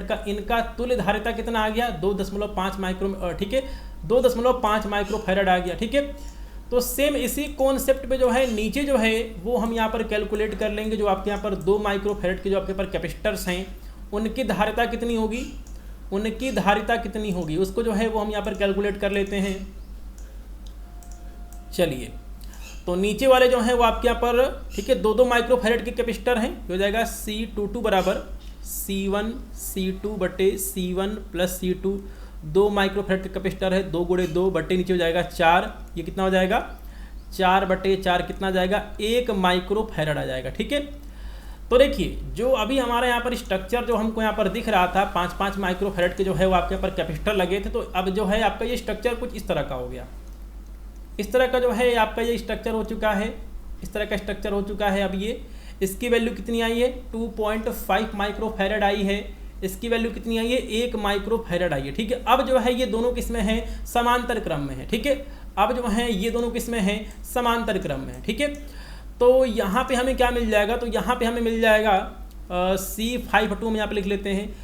का, इनका तुल्य धारिता कितना आ गया, 2.5 माइक्रो, ठीक है 2.5 माइक्रोफेरेड आ गया। ठीक है, तो सेम इसी कॉन्सेप्ट पे जो है नीचे जो है वो हम यहाँ पर कैलकुलेट कर लेंगे। जो आपके यहाँ पर 2 माइक्रोफेरेड के जो आपके पर कैपेसिटर्स हैं उनकी धारिता कितनी होगी, उसको जो है वो हम यहाँ पर कैलकुलेट कर लेते हैं। चलिए तो नीचे वाले जो हैं वो आपके यहाँ पर ठीक है 2-2 माइक्रोफेरेड के कैपेसिटर हैं, हो जाएगा C22 बराबर C1 C2 बटे C1 प्लस C2, 2 माइक्रोफैराड का कैपेसिटर है, 2 गुणे 2 बट्टे नीचे हो जाएगा 4, ये कितना हो जाएगा 4/4 कितना जाएगा 1 माइक्रोफैराड आ जाएगा। ठीक है, तो देखिए जो अभी हमारे यहाँ पर स्ट्रक्चर जो हमको यहाँ पर दिख रहा था 5-5 माइक्रोफैराड के जो है वो आपके यहाँ पर कैपेसिटर लगे थे, तो अब जो है आपका ये स्ट्रक्चर कुछ इस तरह का हो गया। इस तरह का जो है आपका ये स्ट्रक्चर हो चुका है, इस तरह का स्ट्रक्चर हो चुका है। अब ये इसकी वैल्यू कितनी आई है 2.5 माइक्रोफैराड आई है, इसकी वैल्यू कितनी आई है 1 माइक्रोफैराड आई है। ठीक है, अब जो है ये दोनों किसमें हैं समांतर क्रम में है। ठीक है, अब जो है ये दोनों किसमें हैं समांतर क्रम में है। ठीक है, तो यहाँ पे हमें क्या मिल जाएगा, तो यहाँ पे हमें मिल जाएगा C5 में यहाँ पे लिख लेते हैं।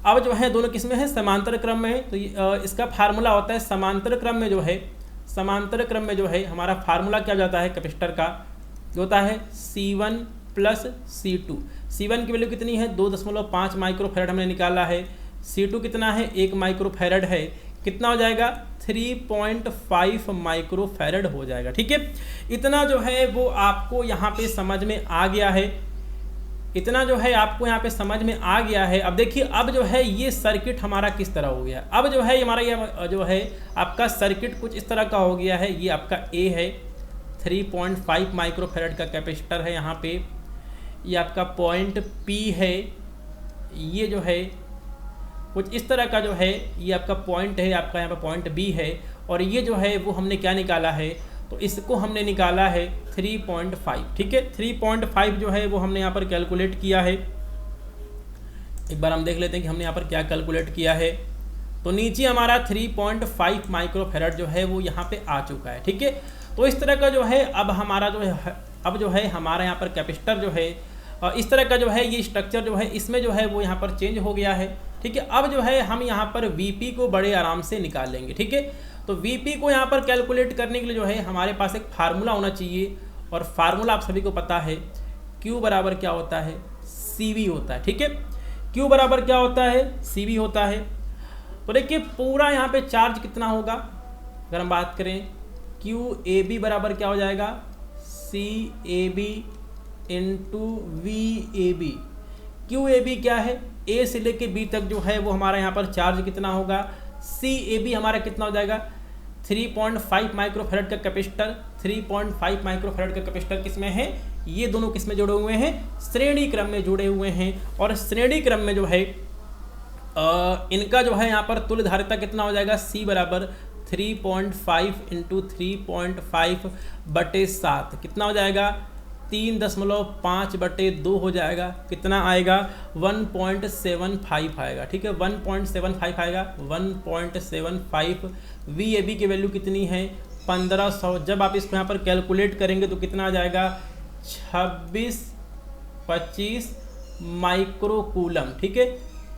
अब जो है दोनों किसमें है समांतर क्रम में है, तो इसका फार्मूला होता है समांतर क्रम में जो है, समांतर क्रम में जो है हमारा फार्मूला क्या जाता है कैपेसिटर का, जो होता है C1 + C2। C1 की वैल्यू कितनी है 2.5 माइक्रोफैराड हमने निकाला है, C2 कितना है 1 माइक्रोफैराड है, कितना हो जाएगा 3.5 माइक्रोफैराड हो जाएगा। ठीक है, इतना जो है वो आपको यहाँ पे समझ में आ गया है, इतना जो है आपको यहाँ पे समझ में आ गया है। अब देखिए अब जो है ये सर्किट हमारा किस तरह हो गया, अब जो है हमारा ये जो है आपका सर्किट कुछ इस तरह का हो गया है। ये आपका A है, 3.5 माइक्रोफैराड का कैपेसिटर है यहाँ पे, ये आपका पॉइंट P है, ये जो है कुछ इस तरह का जो है ये आपका पॉइंट है, आपका यहाँ पे पॉइंट B है, और ये जो है वो हमने क्या निकाला है, तो इसको हमने निकाला है 3.5। ठीक है, 3.5 जो है वो हमने यहाँ पर कैलकुलेट किया है। एक बार हम देख लेते हैं कि हमने यहाँ पर क्या कैलकुलेट किया है। तो नीचे हमारा 3.5 माइक्रोफैराड जो है वो यहाँ पे आ चुका है। ठीक है, तो इस तरह का जो है अब हमारा जो है, अब जो है हमारा यहाँ पर कैपेसिटर जो है इस तरह का जो है ये स्ट्रक्चर जो है इसमें जो है वो यहाँ पर चेंज हो गया है। ठीक है, अब जो है हम यहाँ पर Vp को बड़े आराम से निकाल लेंगे। ठीक है, तो Vp को यहाँ पर कैलकुलेट करने के लिए जो है हमारे पास एक फार्मूला होना चाहिए, और फार्मूला आप सभी को पता है Q बराबर क्या होता है CV होता है। ठीक है, Q बराबर क्या होता है CV होता है। तो देखिए पूरा यहाँ पे चार्ज कितना होगा, अगर हम बात करें QAB बराबर क्या हो जाएगा CAB × VAB। QAB क्या है A से लेके B तक जो है वो हमारा यहाँ पर चार्ज कितना होगा, CAB हमारा कितना हो जाएगा 3.5 माइक्रोफैराड का कैपेसिटर, 3.5 माइक्रोफैराड का कैपेसिटर किसमें है, ये दोनों किसमें जुड़े हुए हैं श्रेणी क्रम में जुड़े हुए हैं, और श्रेणी क्रम में जो है इनका जो है यहाँ पर तुल्य धारिता कितना हो जाएगा C बराबर 3.5 × 3.5/7 कितना हो जाएगा 3.5/2 हो जाएगा, कितना आएगा 1.75 आएगा। ठीक है, 1.75 आएगा, 1.75। VAB की वैल्यू कितनी है 1500। जब आप इसको यहाँ पर कैलकुलेट करेंगे तो कितना आ जाएगा 26-25 माइक्रोकूलम। ठीक है,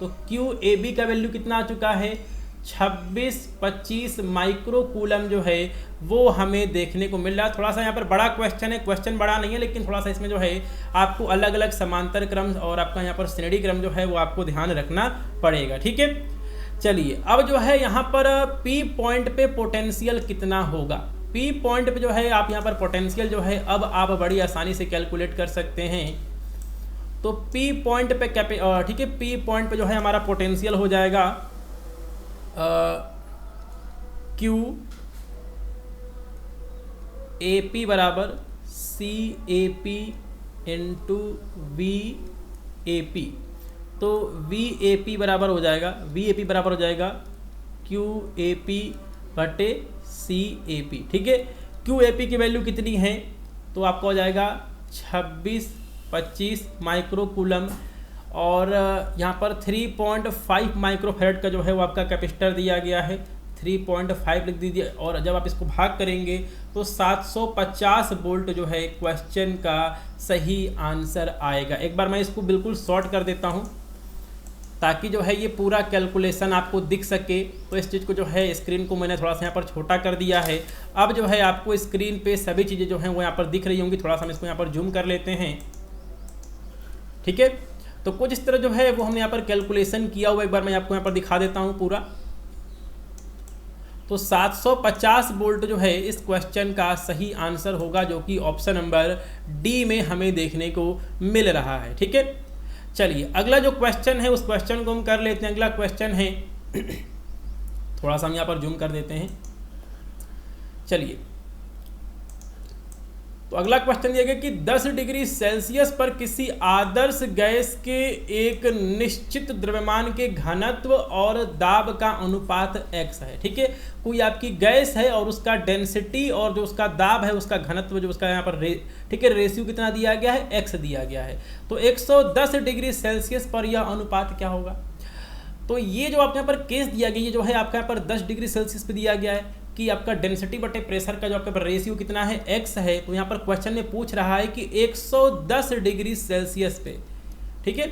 तो QAB का वैल्यू कितना आ चुका है 26-25 माइक्रोकूलम जो है वो हमें देखने को मिल रहा है। थोड़ा सा यहाँ पर बड़ा क्वेश्चन है, क्वेश्चन बड़ा नहीं है, लेकिन थोड़ा सा इसमें जो है आपको अलग अलग समांतर क्रम और आपका यहाँ पर श्रेणी क्रम जो है वो आपको ध्यान रखना पड़ेगा। ठीक है, चलिए अब जो है यहाँ पर P पॉइंट पे पोटेंशियल कितना होगा, P पॉइंट पे जो है आप यहाँ पर पोटेंशियल जो है अब आप बड़ी आसानी से कैलकुलेट कर सकते हैं। तो P पॉइंट पे ठीक है, P पॉइंट पे जो है हमारा पोटेंशियल हो जाएगा QAP बराबर CAP × VAP। तो VAP बराबर हो जाएगा, VAP बराबर हो जाएगा QAP/CAP। ठीक है, QAP की वैल्यू कितनी है तो आपका हो जाएगा 26-25 माइक्रोकूलम, और यहाँ पर 3.5 माइक्रोफैराड का जो है वो आपका कैपेसिटर दिया गया है, 3.5 लिख दीजिए, और जब आप इसको भाग करेंगे तो 750 वोल्ट जो है क्वेश्चन का सही आंसर आएगा। एक बार मैं इसको बिल्कुल शॉर्ट कर देता हूँ ताकि जो है ये पूरा कैलकुलेशन आपको दिख सके। तो इस चीज़ को जो है स्क्रीन को मैंने थोड़ा सा यहाँ पर छोटा कर दिया है। अब जो है आपको स्क्रीन पे सभी चीज़ें जो हैं वो यहाँ पर दिख रही होंगी। थोड़ा सा हम इसको यहाँ पर जूम कर लेते हैं। ठीक है, तो कुछ इस तरह जो है वो हमने यहाँ पर कैलकुलेशन किया हुआ, एक बार मैं आपको यहाँ पर दिखा देता हूँ पूरा। तो 750 वोल्ट जो है इस क्वेश्चन का सही आंसर होगा, जो कि ऑप्शन नंबर डी में हमें देखने को मिल रहा है। ठीक है, चलिए अगला जो क्वेश्चन है उस क्वेश्चन को हम कर लेते हैं। अगला क्वेश्चन है थोड़ा सा हम यहाँ पर जूम कर देते हैं। चलिए, तो अगला क्वेश्चन दिया गया कि 10 डिग्री सेल्सियस पर किसी आदर्श गैस के एक निश्चित द्रव्यमान के घनत्व और दाब का अनुपात x है। ठीक है, कोई आपकी गैस है और उसका डेंसिटी और जो उसका दाब है, उसका घनत्व जो उसका यहाँ पर ठीक है रेशियो कितना दिया गया है, x दिया गया है। तो 110 डिग्री सेल्सियस पर यह अनुपात क्या होगा। तो ये जो आपके यहाँ पर केस दिया गया, ये जो है आपका यहाँ पर 10 डिग्री सेल्सियस पे दिया गया है कि आपका डेंसिटी बटे प्रेशर का जो आपके पर रेशियो कितना है, x है। तो यहाँ पर क्वेश्चन में पूछ रहा है कि 110 डिग्री सेल्सियस पे, ठीक है,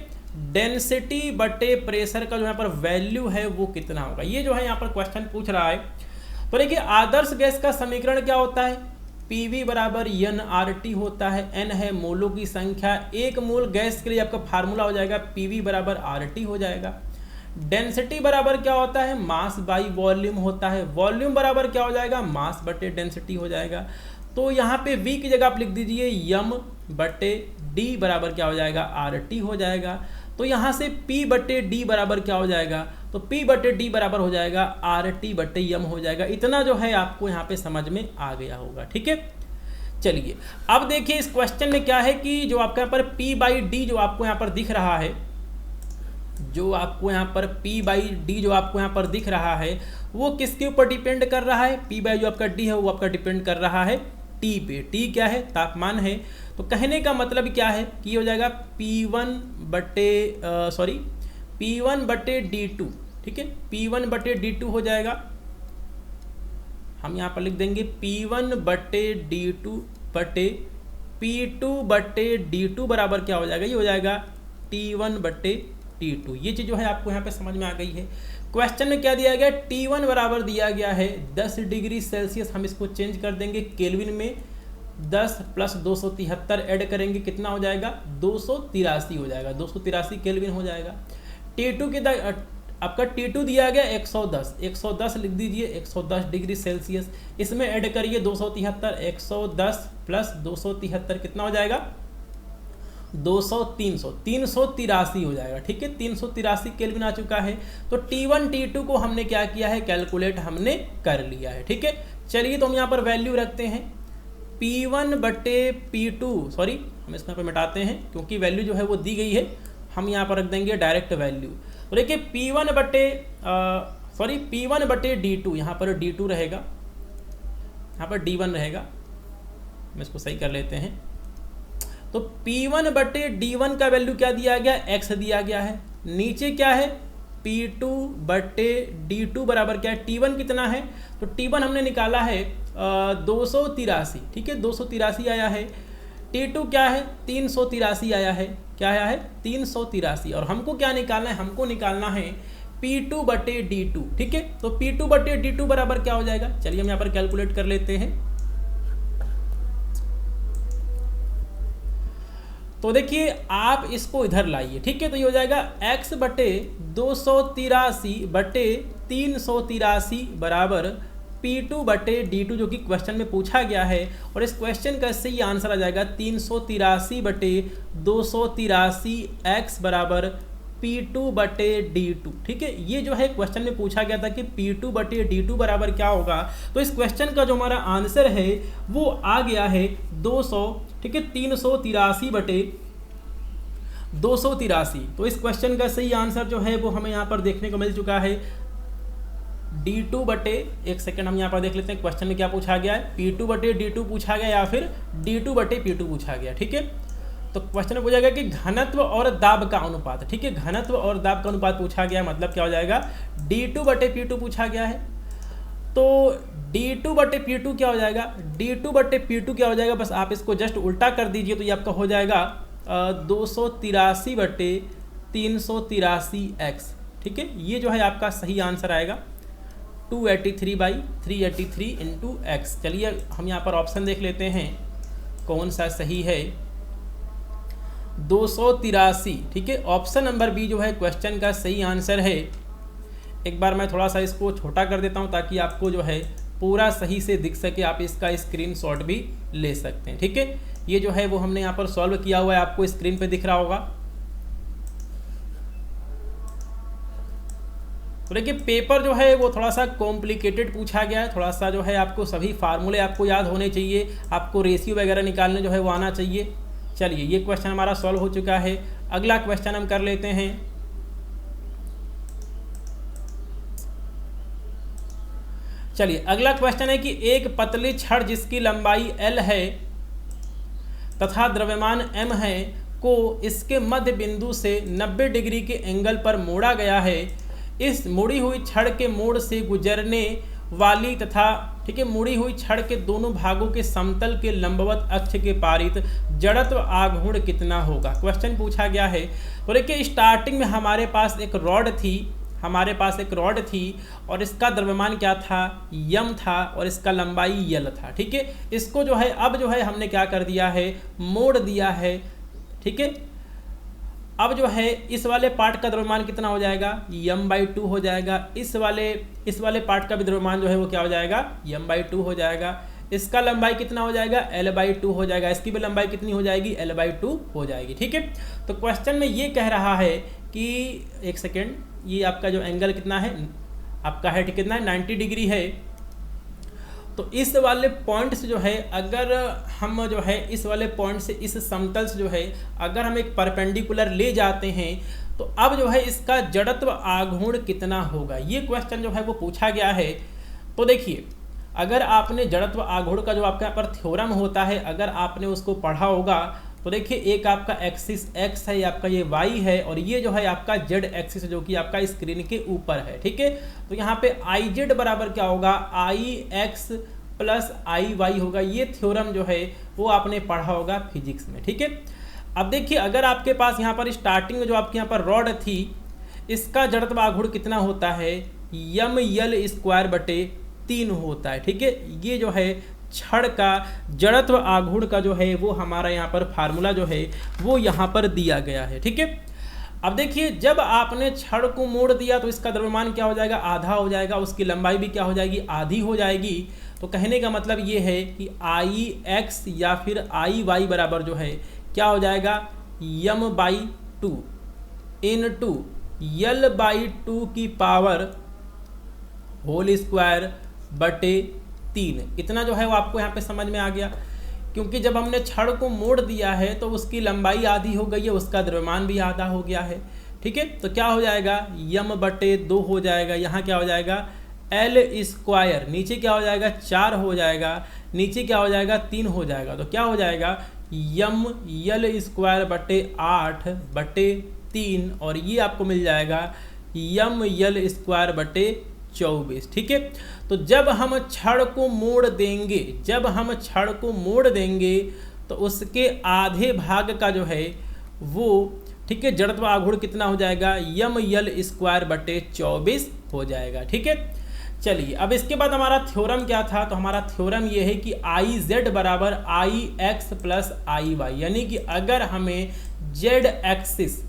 डेंसिटी बटे प्रेशर का जो यहाँ पर वैल्यू है वो कितना होगा। ये जो है यहाँ पर क्वेश्चन पूछ रहा है। तो देखिए, आदर्श गैस का समीकरण क्या होता है, PV बराबर NRT होता है। N है मोलों की संख्या। एक मोल गैस के लिए आपका फार्मूला हो जाएगा PV बराबर RT हो जाएगा। डेंसिटी बराबर क्या होता है, मास बाई वॉल्यूम होता है। वॉल्यूम बराबर क्या हो जाएगा, मास बटे डेंसिटी हो जाएगा। तो यहाँ पे V की जगह आप लिख दीजिए M बटे D बराबर क्या हो जाएगा, RT हो जाएगा। तो यहाँ से P बटे D बराबर क्या हो जाएगा, तो P बटे D बराबर हो जाएगा RT बटे M हो जाएगा। इतना जो है आपको यहाँ पे समझ में आ गया होगा। ठीक है, चलिए अब देखिए इस क्वेश्चन में क्या है कि जो आपका यहाँ पर P बाई D जो आपको यहाँ पर दिख रहा है, जो आपको यहाँ पर P बाई D जो आपको यहाँ पर दिख रहा है वो किसके ऊपर डिपेंड कर रहा है, P बाई जो आपका D है वो आपका डिपेंड कर रहा है T पे। T क्या है, तापमान है। तो कहने का मतलब क्या है कि ये हो जाएगा P1 बटे D2। ठीक है, P1 बटे D2 हो जाएगा। हम यहाँ पर लिख देंगे P1 बटे D2 बटे P2 बटे D2 बराबर क्या हो जाएगा, ये हो जाएगा T1 बटे T2। ये चीज़ जो है आपको यहाँ पे समझ में आ गई है। क्वेश्चन में क्या दिया गया, T1 बराबर दिया गया है 10 डिग्री सेल्सियस। हम इसको चेंज कर देंगे केल्विन में। 10 प्लस 273 ऐड करेंगे, कितना हो जाएगा, 283 हो जाएगा। 283 केल्विन हो जाएगा। T2 के आपका T2 दिया गया 110 लिख दीजिए, 110 डिग्री सेल्सियस। इसमें ऐड करिए 273, 110 प्लस 273 कितना हो जाएगा, 383 हो जाएगा। ठीक है, 383 केल्विन आ चुका है। तो T1 T2 को हमने क्या किया है, कैलकुलेट हमने कर लिया है। ठीक है, चलिए तो हम यहाँ पर वैल्यू रखते हैं P1 बटे P2, सॉरी हम इसको यहाँ पर मिटाते हैं क्योंकि वैल्यू जो है वो दी गई है। हम यहाँ पर रख देंगे डायरेक्ट वैल्यू। तो देखिए P1 बटे D2, यहाँ पर D2 रहेगा, यहाँ पर D1 रहेगा। हम इसको सही कर लेते हैं। तो P1 बटे D1 का वैल्यू क्या दिया गया, x दिया गया है। नीचे क्या है, P2 बटे D2 बराबर क्या है, T1 कितना है, तो T1 हमने निकाला है 283। ठीक है, 283 आया है। T2 क्या है, 383 आया है। क्या आया है, 383। और हमको क्या निकालना है, हमको निकालना है P2 बटे D2। ठीक है, तो P2 बटे D2 बराबर क्या हो जाएगा, चलिए हम यहाँ पर कैलकुलेट कर लेते हैं। तो देखिए आप इसको इधर लाइए। ठीक है, तो ये हो जाएगा x बटे 283 बटे 383 बराबर P2 बटे D2 जो कि क्वेश्चन में पूछा गया है। और इस क्वेश्चन का सही आंसर आ जाएगा 383 बटे 283 x बराबर P2 बटे D2। ठीक है, ये जो है क्वेश्चन में पूछा गया था कि P2 बटे D2 बराबर क्या होगा। तो इस क्वेश्चन का जो हमारा आंसर है वो आ गया है 200। ठीक है, 383 बटे 283। तो इस क्वेश्चन का सही आंसर जो है वो हमें यहाँ पर देखने को मिल चुका है D2 बटे, एक सेकंड हम यहाँ पर देख लेते हैं क्वेश्चन में क्या पूछा गया है, P2 बटे D2 पूछा गया या फिर D2 बटे P2 पूछा गया। ठीक है, तो क्वेश्चन में पूछा गया कि घनत्व और दाब का अनुपात। ठीक है, घनत्व और दाब का अनुपात पूछा गया, मतलब क्या हो जाएगा, D2 बटे P2 पूछा गया है। तो D2 बटे P2 क्या हो जाएगा, D2 बटे P2 क्या हो जाएगा, बस आप इसको जस्ट उल्टा कर दीजिए तो ये आपका हो जाएगा 283 बटे 383x। ठीक है, ये जो है आपका सही आंसर आएगा 283/383 इंटू एक्स। चलिए हम यहाँ पर ऑप्शन देख लेते हैं कौन सा सही है, 283। ठीक है, ऑप्शन नंबर बी जो है क्वेश्चन का सही आंसर है। एक बार मैं थोड़ा सा इसको छोटा कर देता हूँ ताकि आपको जो है पूरा सही से दिख सके, आप इसका स्क्रीनशॉट भी ले सकते हैं। ठीक है, ये जो है वो हमने यहाँ पर सॉल्व किया हुआ है, आपको स्क्रीन पे दिख रहा होगा। तो देखिए पेपर जो है वो थोड़ा सा कॉम्प्लिकेटेड पूछा गया है, थोड़ा सा जो है आपको सभी फार्मूले आपको याद होने चाहिए, आपको रेशियो वगैरह निकालने जो है वो आना चाहिए। चलिए ये क्वेश्चन हमारा सॉल्व हो चुका है। अगला क्वेश्चन हम कर लेते हैं। चलिए अगला क्वेश्चन है कि एक पतली छड़ जिसकी लंबाई L है तथा द्रव्यमान M है को इसके मध्य बिंदु से 90 डिग्री के एंगल पर मोड़ा गया है। इस मुड़ी हुई छड़ के मोड़ से गुजरने वाली तथा ठीक है मुड़ी हुई छड़ के दोनों भागों के समतल के लंबवत अक्ष के पारित जड़त्व आघूर्ण कितना होगा, क्वेश्चन पूछा गया है। तो देखिए स्टार्टिंग में हमारे पास एक रॉड थी और इसका द्रव्यमान क्या था, यम था, और इसका लंबाई यल था। ठीक है, इसको जो है अब जो है हमने क्या कर दिया है, मोड़ दिया है। ठीक है, अब जो है इस वाले पार्ट का द्रव्यमान कितना हो जाएगा, m/2 हो जाएगा। इस वाले पार्ट का भी द्रव्यमान जो है वो क्या हो जाएगा, m/2 हो जाएगा। इसका लंबाई कितना हो जाएगा, L/2 हो जाएगा। इसकी भी लंबाई कितनी हो जाएगी, L/2 हो जाएगी। ठीक है, तो क्वेश्चन में ये कह रहा है कि एक सेकेंड, ये आपका जो एंगल कितना है, आपका हेड कितना है, 90 डिग्री है। तो इस वाले पॉइंट से जो है अगर हम जो है इस वाले पॉइंट से इस समतल से जो है अगर हम एक परपेंडिकुलर ले जाते हैं तो अब जो है इसका जड़त्व आघूर्ण कितना होगा, ये क्वेश्चन जो है वो पूछा गया है। तो देखिए अगर आपने जड़त्व आघूर्ण का जो आपके यहाँ पर थ्योरम होता है अगर आपने उसको पढ़ा होगा तो देखिए एक आपका एक्सिस x है, आपका ये y है, और ये जो है आपका z एक्सिस जो कि आपका स्क्रीन के ऊपर है। ठीक है, तो यहाँ पे iz बराबर क्या होगा, ix प्लस iy होगा। ये थ्योरम जो है वो आपने पढ़ा होगा फिजिक्स में। ठीक है, अब देखिए अगर आपके पास यहाँ पर स्टार्टिंग में जो आपके यहाँ पर रॉड थी इसका जड़त्व आघूर्ण कितना होता है, m/L² होता है। ठीक है, ये जो है छड़ का जड़त्व आघूर्ण का जो है वो हमारा यहाँ पर फार्मूला जो है वो यहाँ पर दिया गया है। ठीक है, अब देखिए जब आपने छड़ को मोड़ दिया तो इसका द्रव्यमान क्या हो जाएगा, आधा हो जाएगा, उसकी लंबाई भी क्या हो जाएगी, आधी हो जाएगी। तो कहने का मतलब ये है कि Ix या फिर Iy बराबर जो है क्या हो जाएगा, m/2 × L/2 की पावर होल स्क्वायर बटे 3। इतना जो है वो आपको यहाँ पे समझ में आ गया, क्योंकि जब हमने छड़ को मोड़ दिया है तो उसकी लंबाई आधी हो गई है, उसका द्रव्यमान भी आधा हो गया है। ठीक है, तो क्या हो जाएगा, m/2 हो जाएगा। यहाँ क्या हो जाएगा, L², नीचे क्या हो जाएगा, 4 हो जाएगा, नीचे क्या हो जाएगा, 3 हो जाएगा। तो क्या हो जाएगा, m/L² बटे 8 बटे 3, और ये आपको मिल जाएगा m/L² बटे 24। ठीक है, तो जब हम छड़ को मोड़ देंगे तो उसके आधे भाग का जो है वो ठीक है जड़त्व आघूर्ण कितना हो जाएगा, m/L² बटे 24 हो जाएगा। ठीक है, चलिए अब इसके बाद हमारा थ्योरम क्या था, तो हमारा थ्योरम ये है कि Iz बराबर Ix प्लस Iy, यानी कि अगर हमें z एक्सिस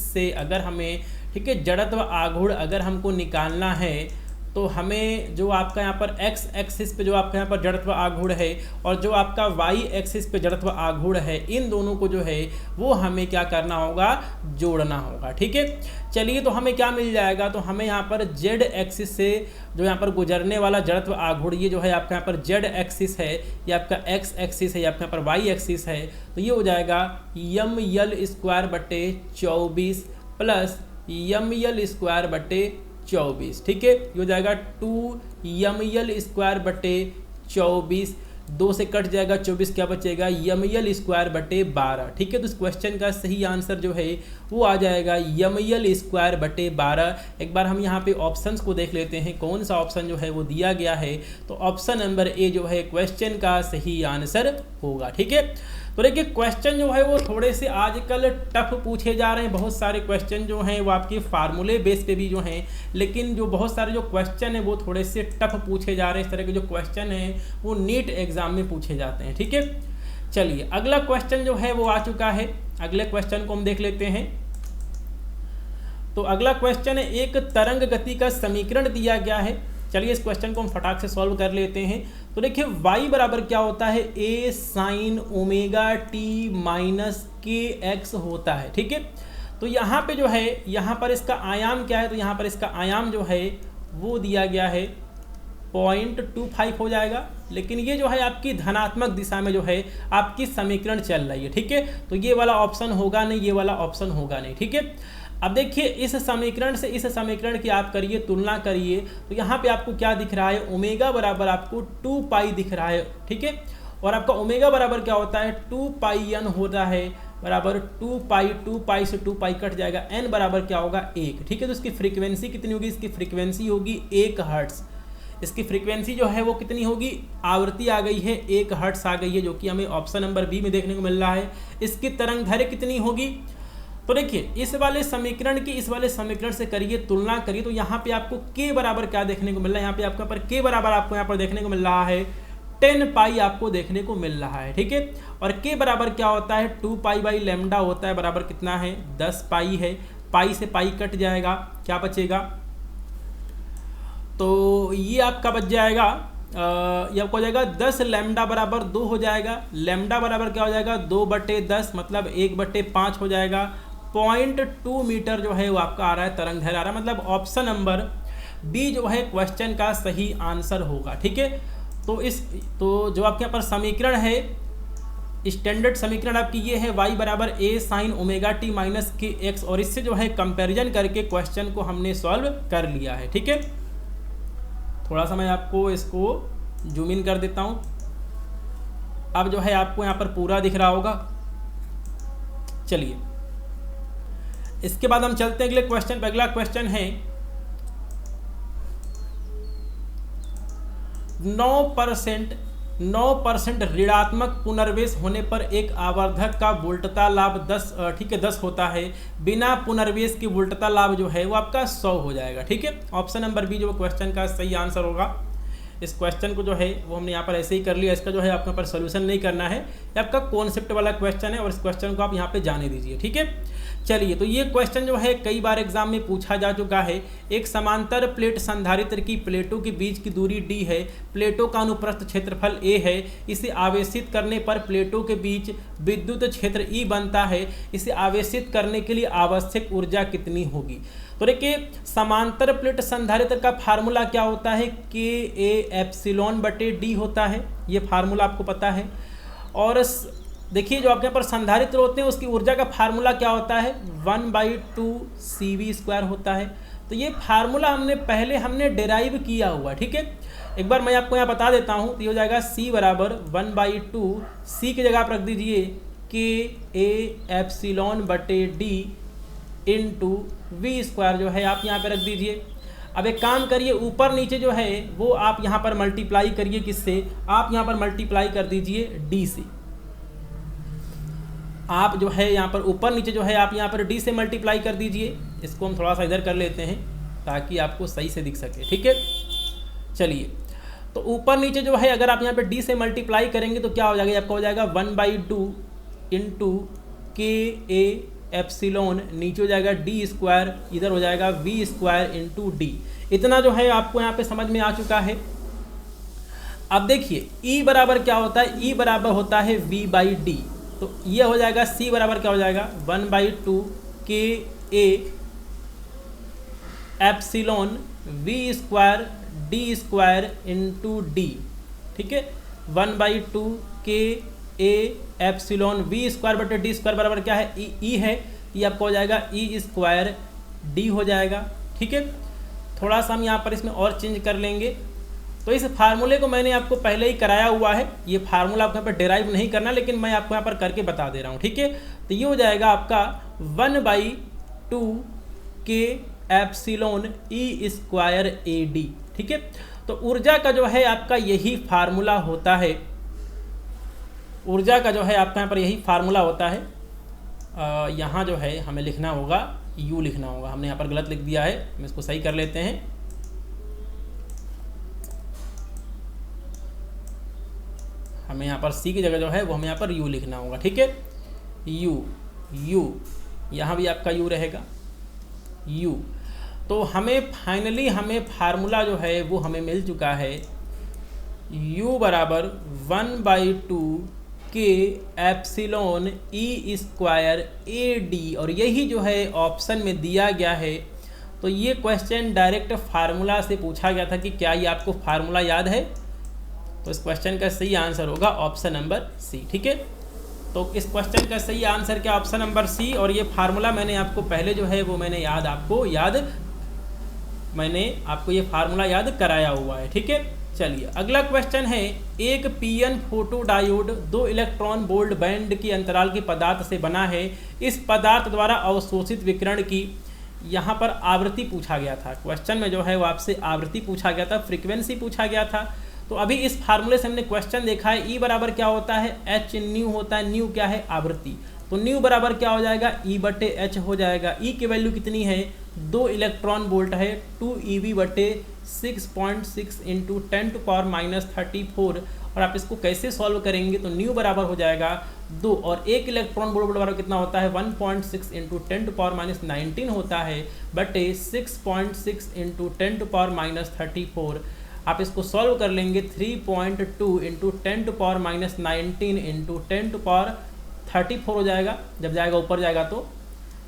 से अगर हमें ठीक है जड़त्व आघूर्ण अगर हमको निकालना है तो हमें जो आपका यहाँ पर x एक्सिस पे जो आपका यहाँ पर जड़त्व आघूर्ण है और जो आपका y एक्सिस पे जड़त्व आघूर्ण है, इन दोनों को जो है वो हमें क्या करना होगा, जोड़ना होगा। ठीक है, चलिए तो हमें क्या मिल जाएगा, तो हमें यहाँ पर z एक्सिस से जो यहाँ पर गुजरने वाला जड़त्व आघूर्ण, ये जो है आपका यहाँ पर z एक्सिस है, ये आपका x एक्सिस है, ये आपका यहाँ पर y एक्सिस है, तो ये हो जाएगा m/L² बटे 24 प्लस m/L² बटे 24। ठीक है, ये हो जाएगा 2m/L² बटे 24, 2 से कट जाएगा 24, क्या बचेगा, m/L² बटे 12। ठीक है, तो इस क्वेश्चन का सही आंसर जो है वो आ जाएगा m/L² बटे 12। एक बार हम यहाँ पे ऑप्शंस को देख लेते हैं कौन सा ऑप्शन जो है वो दिया गया है, तो ऑप्शन नंबर ए जो है क्वेश्चन का सही आंसर होगा। ठीक है, तो देखिए क्वेश्चन जो है वो थोड़े से आजकल टफ पूछे जा रहे हैं, बहुत सारे क्वेश्चन जो हैं वो आपके फार्मूले बेस पे भी जो हैं, लेकिन जो बहुत सारे जो क्वेश्चन हैं वो थोड़े से टफ पूछे जा रहे हैं। इस तरह के जो क्वेश्चन हैं वो नीट एग्जाम में पूछे जाते हैं। ठीक है, चलिए अगला क्वेश्चन जो है वो आ चुका है, अगले क्वेश्चन को हम देख लेते हैं। तो अगला क्वेश्चन है, एक तरंग गति का समीकरण दिया गया है। चलिए इस क्वेश्चन को हम फटाक से सॉल्व कर लेते हैं। तो देखिए y बराबर क्या होता है, a sin ω t - kx होता है। ठीक है, तो यहाँ पे जो है, यहाँ पर इसका आयाम क्या है, तो यहाँ पर इसका आयाम जो है वो दिया गया है 0.25 हो जाएगा। लेकिन ये जो है आपकी धनात्मक दिशा में जो है आपकी समीकरण चल रही है, ठीक है। तो ये वाला ऑप्शन होगा नहीं, ये वाला ऑप्शन होगा नहीं, ठीक है। अब देखिए इस समीकरण से इस समीकरण की आप करिए तुलना करिए, तो यहाँ पे आपको क्या दिख रहा है, ओमेगा बराबर आपको 2 पाई दिख रहा है, ठीक है। और आपका ओमेगा बराबर क्या होता है, 2 पाई एन होता है, बराबर 2 पाई से 2 पाई कट जाएगा, एन बराबर क्या होगा 1, ठीक है। तो इसकी फ्रीक्वेंसी कितनी होगी, इसकी फ्रीक्वेंसी होगी 1 हर्ट्ज। इसकी फ्रीक्वेंसी जो है वो कितनी होगी, आवृत्ति आ गई है 1 हर्ट्ज आ गई है, जो कि हमें ऑप्शन नंबर बी में देखने को मिल रहा है। इसकी तरंग दैर्घ्य कितनी होगी, तो देखिए इस वाले समीकरण की इस वाले समीकरण से करिए तुलना करिए, तो यहाँ पे आपको के बराबर क्या देखने को मिल रहा है, यहाँ पे आपका पर के बराबर आपको यहाँ पर देखने को मिल रहा है 10 पाई आपको देखने को मिल रहा है, ठीक है। और के बराबर क्या होता है, 2 पाई बाई लैम्डा होता है, बराबर कितना है 10 पाई है। पाई से पाई कट जाएगा, क्या बचेगा, तो ये आपका बच जाएगा, ये आपको हो जाएगा 10 लैम्डा बराबर 2 हो जाएगा। लैम्डा बराबर क्या हो जाएगा 2/10, मतलब 1/5 हो जाएगा। 0.2 मीटर जो है वो आपका आ रहा है, तरंग दैर्घ्य आ रहा है, मतलब ऑप्शन नंबर बी जो है क्वेश्चन का सही आंसर होगा, ठीक है। तो जो आपके यहाँ पर समीकरण है, स्टैंडर्ड समीकरण आपकी ये है, y बराबर a sine omega T minus के एक्स, और इससे जो है कंपैरिजन करके क्वेश्चन को हमने सॉल्व कर लिया है, ठीक है। थोड़ा सा मैं आपको इसको जूम इन कर देता हूँ। अब जो है आपको यहाँ पर पूरा दिख रहा होगा। चलिए इसके बाद हम चलते हैं अगले क्वेश्चन पर। अगला क्वेश्चन है 9% ऋणात्मक पुनर्वेश होने पर एक आवर्धक का वोल्टता लाभ 10, ठीक है 10 होता है। बिना पुनर्वेश की वोल्टता लाभ जो है वो आपका 100 हो जाएगा, ठीक है। ऑप्शन नंबर बी जो क्वेश्चन का सही आंसर होगा। इस क्वेश्चन को जो है वो हमने यहाँ पर ऐसे ही कर लिया, इसका जो है आपके पर सोल्यूशन नहीं करना है, ये आपका कॉन्सेप्ट वाला क्वेश्चन है और इस क्वेश्चन को आप यहाँ पे जाने दीजिए, ठीक है। चलिए तो ये क्वेश्चन जो है कई बार एग्जाम में पूछा जा चुका है। एक समांतर प्लेट संधारित्र की प्लेटों के बीच की दूरी d है, प्लेटों का अनुप्रस्थ क्षेत्रफल a है, इसे आवेशित करने पर प्लेटों के बीच विद्युत क्षेत्र E बनता है, इसे आवेशित करने के लिए आवश्यक ऊर्जा कितनी होगी। तो देखिए समांतर प्लेट संधारित्र का फार्मूला क्या होता है, के ए एप्सिलॉन बटे डी होता है, ये फार्मूला आपको पता है। और देखिए जो आपके यहाँ पर संधारित्र होते हैं उसकी ऊर्जा का फार्मूला क्या होता है, 1/2 CV² होता है। तो ये फार्मूला हमने डेराइव किया हुआ, ठीक है। एक बार मैं आपको यहाँ बता देता हूँ, तो ये हो जाएगा C बराबर 1/2, C की जगह आप रख दीजिए के ए एप्सिलॉन बटे डी इंटू V² जो है आप यहाँ पे रख दीजिए। अब एक काम करिए, ऊपर नीचे जो है वो आप यहाँ पर मल्टीप्लाई करिए, किससे, आप यहाँ पर मल्टीप्लाई कर दीजिए D से। आप जो है यहाँ पर ऊपर नीचे जो है आप यहाँ पर D से मल्टीप्लाई कर दीजिए। इसको हम थोड़ा सा इधर कर लेते हैं ताकि आपको सही से दिख सके, ठीक है। चलिए तो ऊपर नीचे जो है अगर आप यहाँ पर D से मल्टीप्लाई करेंगे तो क्या हो जाएगा, आपका हो जाएगा 1/2 इंटू के ए एप्सिलॉन, नीचे हो जाएगा D², इधर हो जाएगा V² इंटू डी। इतना जो है आपको यहाँ पे समझ में आ चुका है। अब देखिए E बराबर क्या होता है, E बराबर होता है V/D। तो ये हो जाएगा C बराबर क्या हो जाएगा 1/2 के A epsilon V² D² into D, ठीक है। 1/2 के ए एप्सिलॉन V² बटे D² बराबर क्या है, E है, ये आपका हो जाएगा E² D हो जाएगा, ठीक है। थोड़ा सा हम यहाँ पर इसमें और चेंज कर लेंगे। तो इस फार्मूले को मैंने आपको पहले ही कराया हुआ है, ये फार्मूला आपको यहाँ पर डेराइव नहीं करना, लेकिन मैं आपको यहाँ पर करके बता दे रहा हूँ, ठीक है। तो ये हो जाएगा आपका 1/2 के एप्सिलॉन E² AD, ठीक है। तो ऊर्जा का जो है आपका यही फार्मूला होता है, ऊर्जा का जो है आपका यहाँ पर यही फार्मूला होता है। यहाँ जो है हमें लिखना होगा U लिखना होगा, हमने यहाँ पर गलत लिख दिया है, हम इसको सही कर लेते हैं। हमें यहाँ पर C की जगह जो है वो हमें यहाँ पर U लिखना होगा, ठीक है। U यहाँ भी आपका U रहेगा, U। तो हमें फाइनली फार्मूला जो है वो हमें मिल चुका है, U बराबर 1/2 के epsilon E square A D, और यही जो है ऑप्शन में दिया गया है। तो ये क्वेश्चन डायरेक्ट फार्मूला से पूछा गया था कि क्या ये आपको फार्मूला याद है। तो इस क्वेश्चन का सही आंसर होगा ऑप्शन नंबर सी। ठीक है, तो इस क्वेश्चन का सही आंसर क्या ऑप्शन नंबर सी। और ये फार्मूला मैंने आपको पहले जो है वो मैंने आपको ये फार्मूला याद कराया हुआ है। ठीक है, चलिए अगला क्वेश्चन है, एक PN photo diode 2 electron volt band की अंतराल की पदार्थ से बना है। इस पदार्थ द्वारा अवशोषित विकिरण की यहाँ पर आवृत्ति पूछा गया था। क्वेश्चन में जो है वो आपसे आवृत्ति पूछा गया था, फ्रीक्वेंसी पूछा गया था। तो अभी इस फार्मूले से हमने क्वेश्चन देखा है, ई बराबर क्या होता है, एच न्यू होता है, न्यू क्या है, आवृत्ति। तो न्यू बराबर क्या हो जाएगा, ई बटे एच हो जाएगा। ई की वैल्यू कितनी है, 2 इलेक्ट्रॉन वोल्ट है, 2 EV बटे 6.6 इंटू 10⁻34। और आप इसको कैसे सॉल्व करेंगे, तो न्यू बराबर हो जाएगा 2, और 1 इलेक्ट्रॉन वोल्ट बराबर कितना होता है, 1.6 इंटू 10⁻19 होता है, बटे 6.6 इंटू 10⁻34। आप इसको सॉल्व कर लेंगे, 3.2 इंटू 10⁻19 इंटू 10⁻34 हो जाएगा। जब जाएगा ऊपर जाएगा तो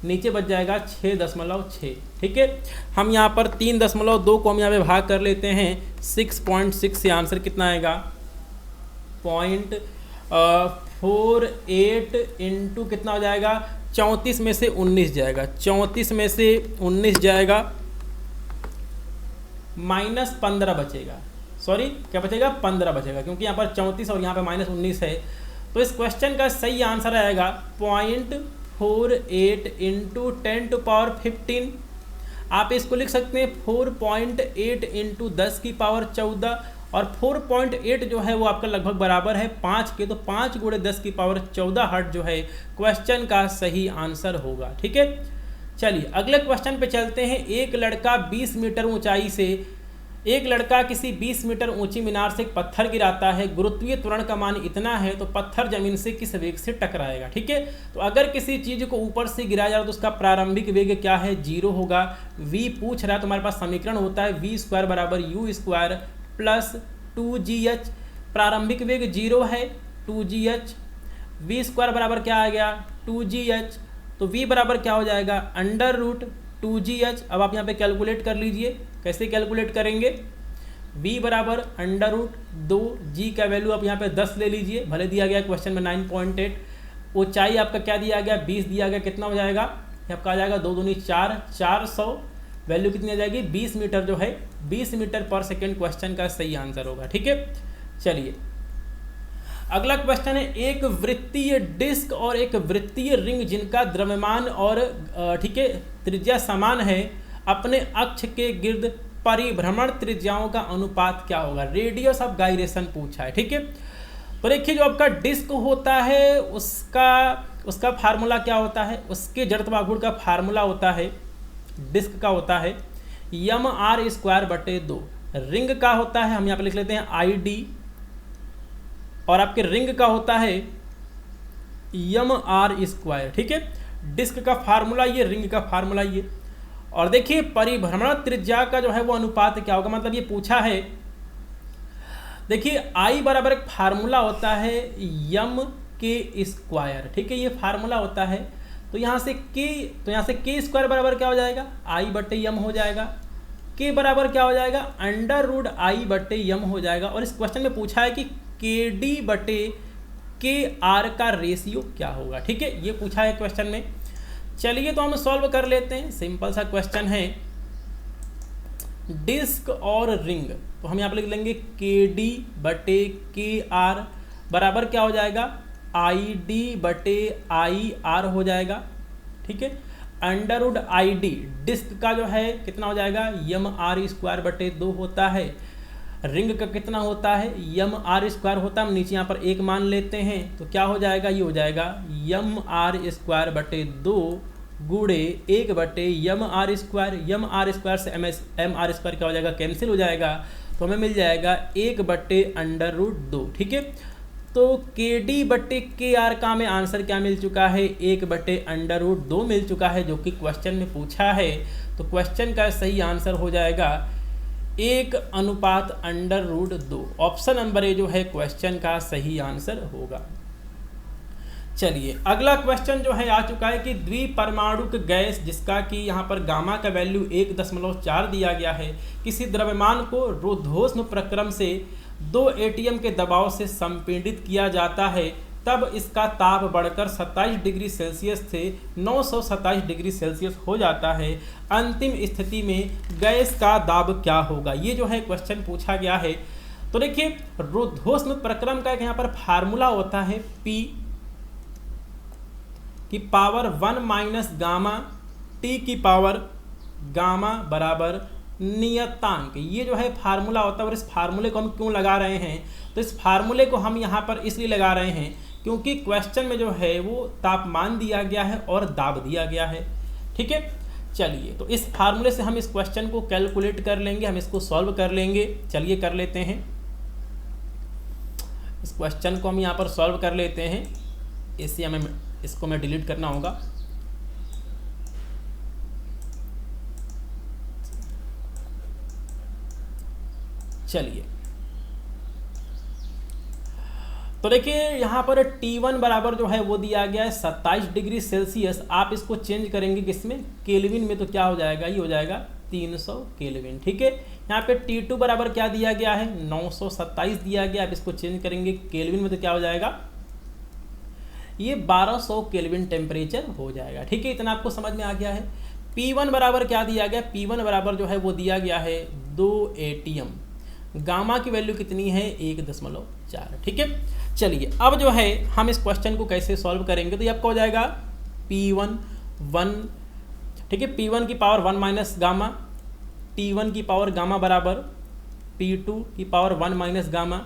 नीचे बच जाएगा 6.6। ठीक है, हम यहाँ पर 3.2 को हम यहाँ पे भाग कर लेते हैं 6.6 से, आंसर कितना आएगा 0.48 इंटू कितना हो जाएगा, 34 में से 19 जाएगा, 34 में से 19 जाएगा, -15 बचेगा। सॉरी क्या बचेगा, 15 बचेगा, क्योंकि यहाँ पर 34 और यहाँ पर -19 है। तो इस क्वेश्चन का सही आंसर आएगा 0.48 इंटू 10⁻15। आप इसको लिख सकते हैं 4.8 इंटू 10⁻14, और 4.8 जो है वो आपका लगभग बराबर है 5 के, तो 5 × 10⁻14 हर्ट्ज जो है क्वेश्चन का सही आंसर होगा। ठीक है, चलिए अगले क्वेश्चन पे चलते हैं। एक लड़का किसी 20 मीटर ऊंची मीनार से एक पत्थर गिराता है। गुरुत्वीय त्वरण का मान इतना है, तो पत्थर जमीन से किस वेग से टकराएगा। ठीक है, तो अगर किसी चीज को ऊपर से गिराया जाए तो उसका प्रारंभिक वेग क्या है, 0 होगा। v पूछ रहा है तो हमारे पास समीकरण होता है v² बराबर u² प्लस 2gh। प्रारंभिक वेग 0 है, 2gh। v² बराबर क्या आ गया, 2gh। तो v बराबर क्या हो जाएगा, √2gh। अब आप यहाँ पे कैलकुलेट कर लीजिए, कैसे कैलकुलेट करेंगे, v बराबर √2, g का वैल्यू आप यहाँ पे 10 ले लीजिए, भले दिया गया क्वेश्चन में 9.8। ऊंचाई आपका क्या दिया गया, 20 दिया गया, कितना हो जाएगा, आपका आ जाएगा 2 दूनी 4, 400। वैल्यू कितनी आ जाएगी, 20 मीटर जो है 20 मीटर पर सेकेंड क्वेश्चन का सही आंसर होगा। ठीक है, चलिए अगला क्वेश्चन है, एक वृत्तीय डिस्क और एक वृत्तीय रिंग जिनका द्रव्यमान और ठीक है त्रिज्या समान है, अपने अक्ष के गिर्द परिभ्रमण त्रिज्याओं का अनुपात क्या होगा। रेडियस ऑफ गायरेशन पूछा है। ठीक है, तो देखिए जो आपका डिस्क होता है उसका फार्मूला क्या होता है, उसके जड़त्वाघूर्ण का फार्मूला होता है, डिस्क का होता है mr²/2। रिंग का होता है, हम यहाँ पे लिख लेते हैं ID, और आपके रिंग का होता है mr²। ठीक है, डिस्क का फार्मूला ये, रिंग का फार्मूला ये। और देखिए परिभ्रमण त्रिज्या का जो है वो अनुपात क्या होगा, मतलब ये पूछा है। देखिए I बराबर एक फार्मूला होता है m² ठीक है, ये फार्मूला होता है। तो यहाँ से k² बराबर क्या हो जाएगा, I/m हो जाएगा। k बराबर क्या हो जाएगा, √I/m हो जाएगा। और इस क्वेश्चन में पूछा है कि KD/KR का रेशियो क्या होगा। ठीक है, ये पूछा है क्वेश्चन में। चलिए तो हम सॉल्व कर लेते हैं, सिंपल सा क्वेश्चन है। डिस्क और रिंग, तो हम यहाँ पर लिख लेंगे KD/KR बराबर क्या हो जाएगा, ID/IR हो जाएगा। ठीक है, √ID डिस्क का जो है कितना हो जाएगा, mr²/2 होता है। रिंग का कितना होता है, mr² होता है। हम नीचे यहाँ पर एक मान लेते हैं, तो क्या हो जाएगा, ये हो जाएगा mr²/2 गुणे 1/mr²। mr² से mr² क्या हो जाएगा, कैंसिल हो जाएगा, तो हमें मिल जाएगा 1/√2। ठीक है, तो KD/KR का हमें आंसर क्या मिल चुका है, 1/√2 मिल चुका है, जो कि क्वेश्चन में पूछा है। तो क्वेश्चन का सही आंसर हो जाएगा 1/√2। ऑप्शन नंबर ए जो है क्वेश्चन का सही आंसर होगा। चलिए अगला क्वेश्चन जो है आ चुका है कि द्विपरमाणुक गैस जिसका कि यहाँ पर गामा का वैल्यू 1.4 दिया गया है, किसी द्रव्यमान को रुद्धोष्ण प्रक्रम से 2 atm के दबाव से संपीड़ित किया जाता है, तब इसका ताप बढ़कर 27 डिग्री सेल्सियस से 927 डिग्री सेल्सियस हो जाता है। अंतिम स्थिति में गैस का दाब क्या होगा, ये जो है क्वेश्चन पूछा गया है। तो देखिए रुद्धोष्ण प्रक्रम का एक यहाँ पर फार्मूला होता है P की पावर 1 माइनस गामा T की पावर गामा बराबर नियतांक, ये जो है फार्मूला होता है। और इस फार्मूले को हम क्यों लगा रहे हैं, तो इस फार्मूले को हम यहाँ पर इसलिए लगा रहे हैं क्योंकि क्वेश्चन में जो है वो तापमान दिया गया है और दाब दिया गया है। ठीक है, चलिए तो इस फार्मूले से हम इस क्वेश्चन को कैलकुलेट कर लेंगे, हम इसको सॉल्व कर लेंगे। चलिए कर लेते हैं, इस क्वेश्चन को हम यहाँ पर सॉल्व कर लेते हैं। इसे हमें इसको मैं डिलीट करना होगा। चलिए तो देखिए यहाँ पर T1 बराबर जो है वो दिया गया है 27 डिग्री सेल्सियस। आप इसको चेंज करेंगे किसमें, केल्विन में, तो क्या हो जाएगा, ये हो जाएगा 300 केल्विन। ठीक है, यहाँ पे T2 बराबर क्या दिया गया है, 927 दिया गया। आप इसको चेंज करेंगे केल्विन में तो क्या हो जाएगा, ये 1200 केल्विन टेम्परेचर हो जाएगा। ठीक है, इतना आपको समझ में आ गया है। P1 बराबर क्या दिया गया, P1 बराबर जो है वो दिया गया है 2 atm। गामा की वैल्यू कितनी है, 1.4। ठीक है, चलिए अब जो है हम इस क्वेश्चन को कैसे सॉल्व करेंगे, तो ये आपका हो जाएगा P1 1, ठीक है, P1 की पावर 1 माइनस गामा, T1 की पावर गामा बराबर P2 की पावर 1 माइनस गामा,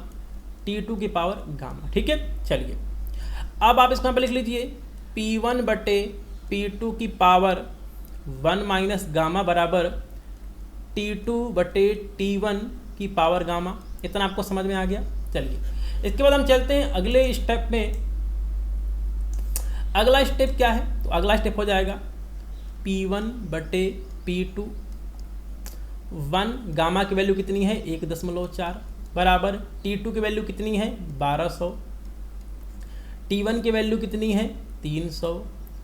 T2 की पावर गामा। ठीक है, चलिए अब आप इसको यहाँ पर लिख लीजिए P1 बटे P2 की पावर 1 माइनस गामा बराबर T2 बटे T1 की पावर गामा। इतना आपको समझ में आ गया। चलिए इसके बाद हम चलते हैं अगले स्टेप में। अगला स्टेप क्या है, तो अगला स्टेप हो जाएगा P1 बटे P2 1, गामा की वैल्यू कितनी है 1.4 बराबर T2 की वैल्यू कितनी है 1200, T1 की वैल्यू कितनी है 300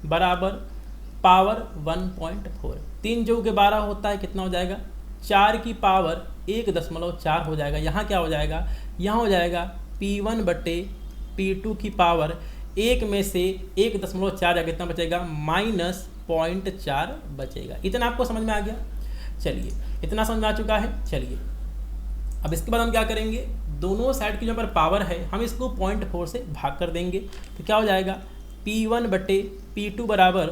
बराबर पावर 1.4। 3 जो के 12 होता है, कितना हो जाएगा 4 की पावर 1.4 हो जाएगा। यहाँ क्या हो जाएगा, यहाँ हो जाएगा P1 बटे P2 की पावर 1 में से 1.4 जाएगा, कितना बचेगा -0.4 बचेगा। इतना आपको समझ में आ गया। चलिए इतना समझ में आ चुका है। चलिए अब इसके बाद हम क्या करेंगे, दोनों साइड की जो पर पावर है हम इसको 0.4 से भाग कर देंगे, तो क्या हो जाएगा P1 बटे P2 बराबर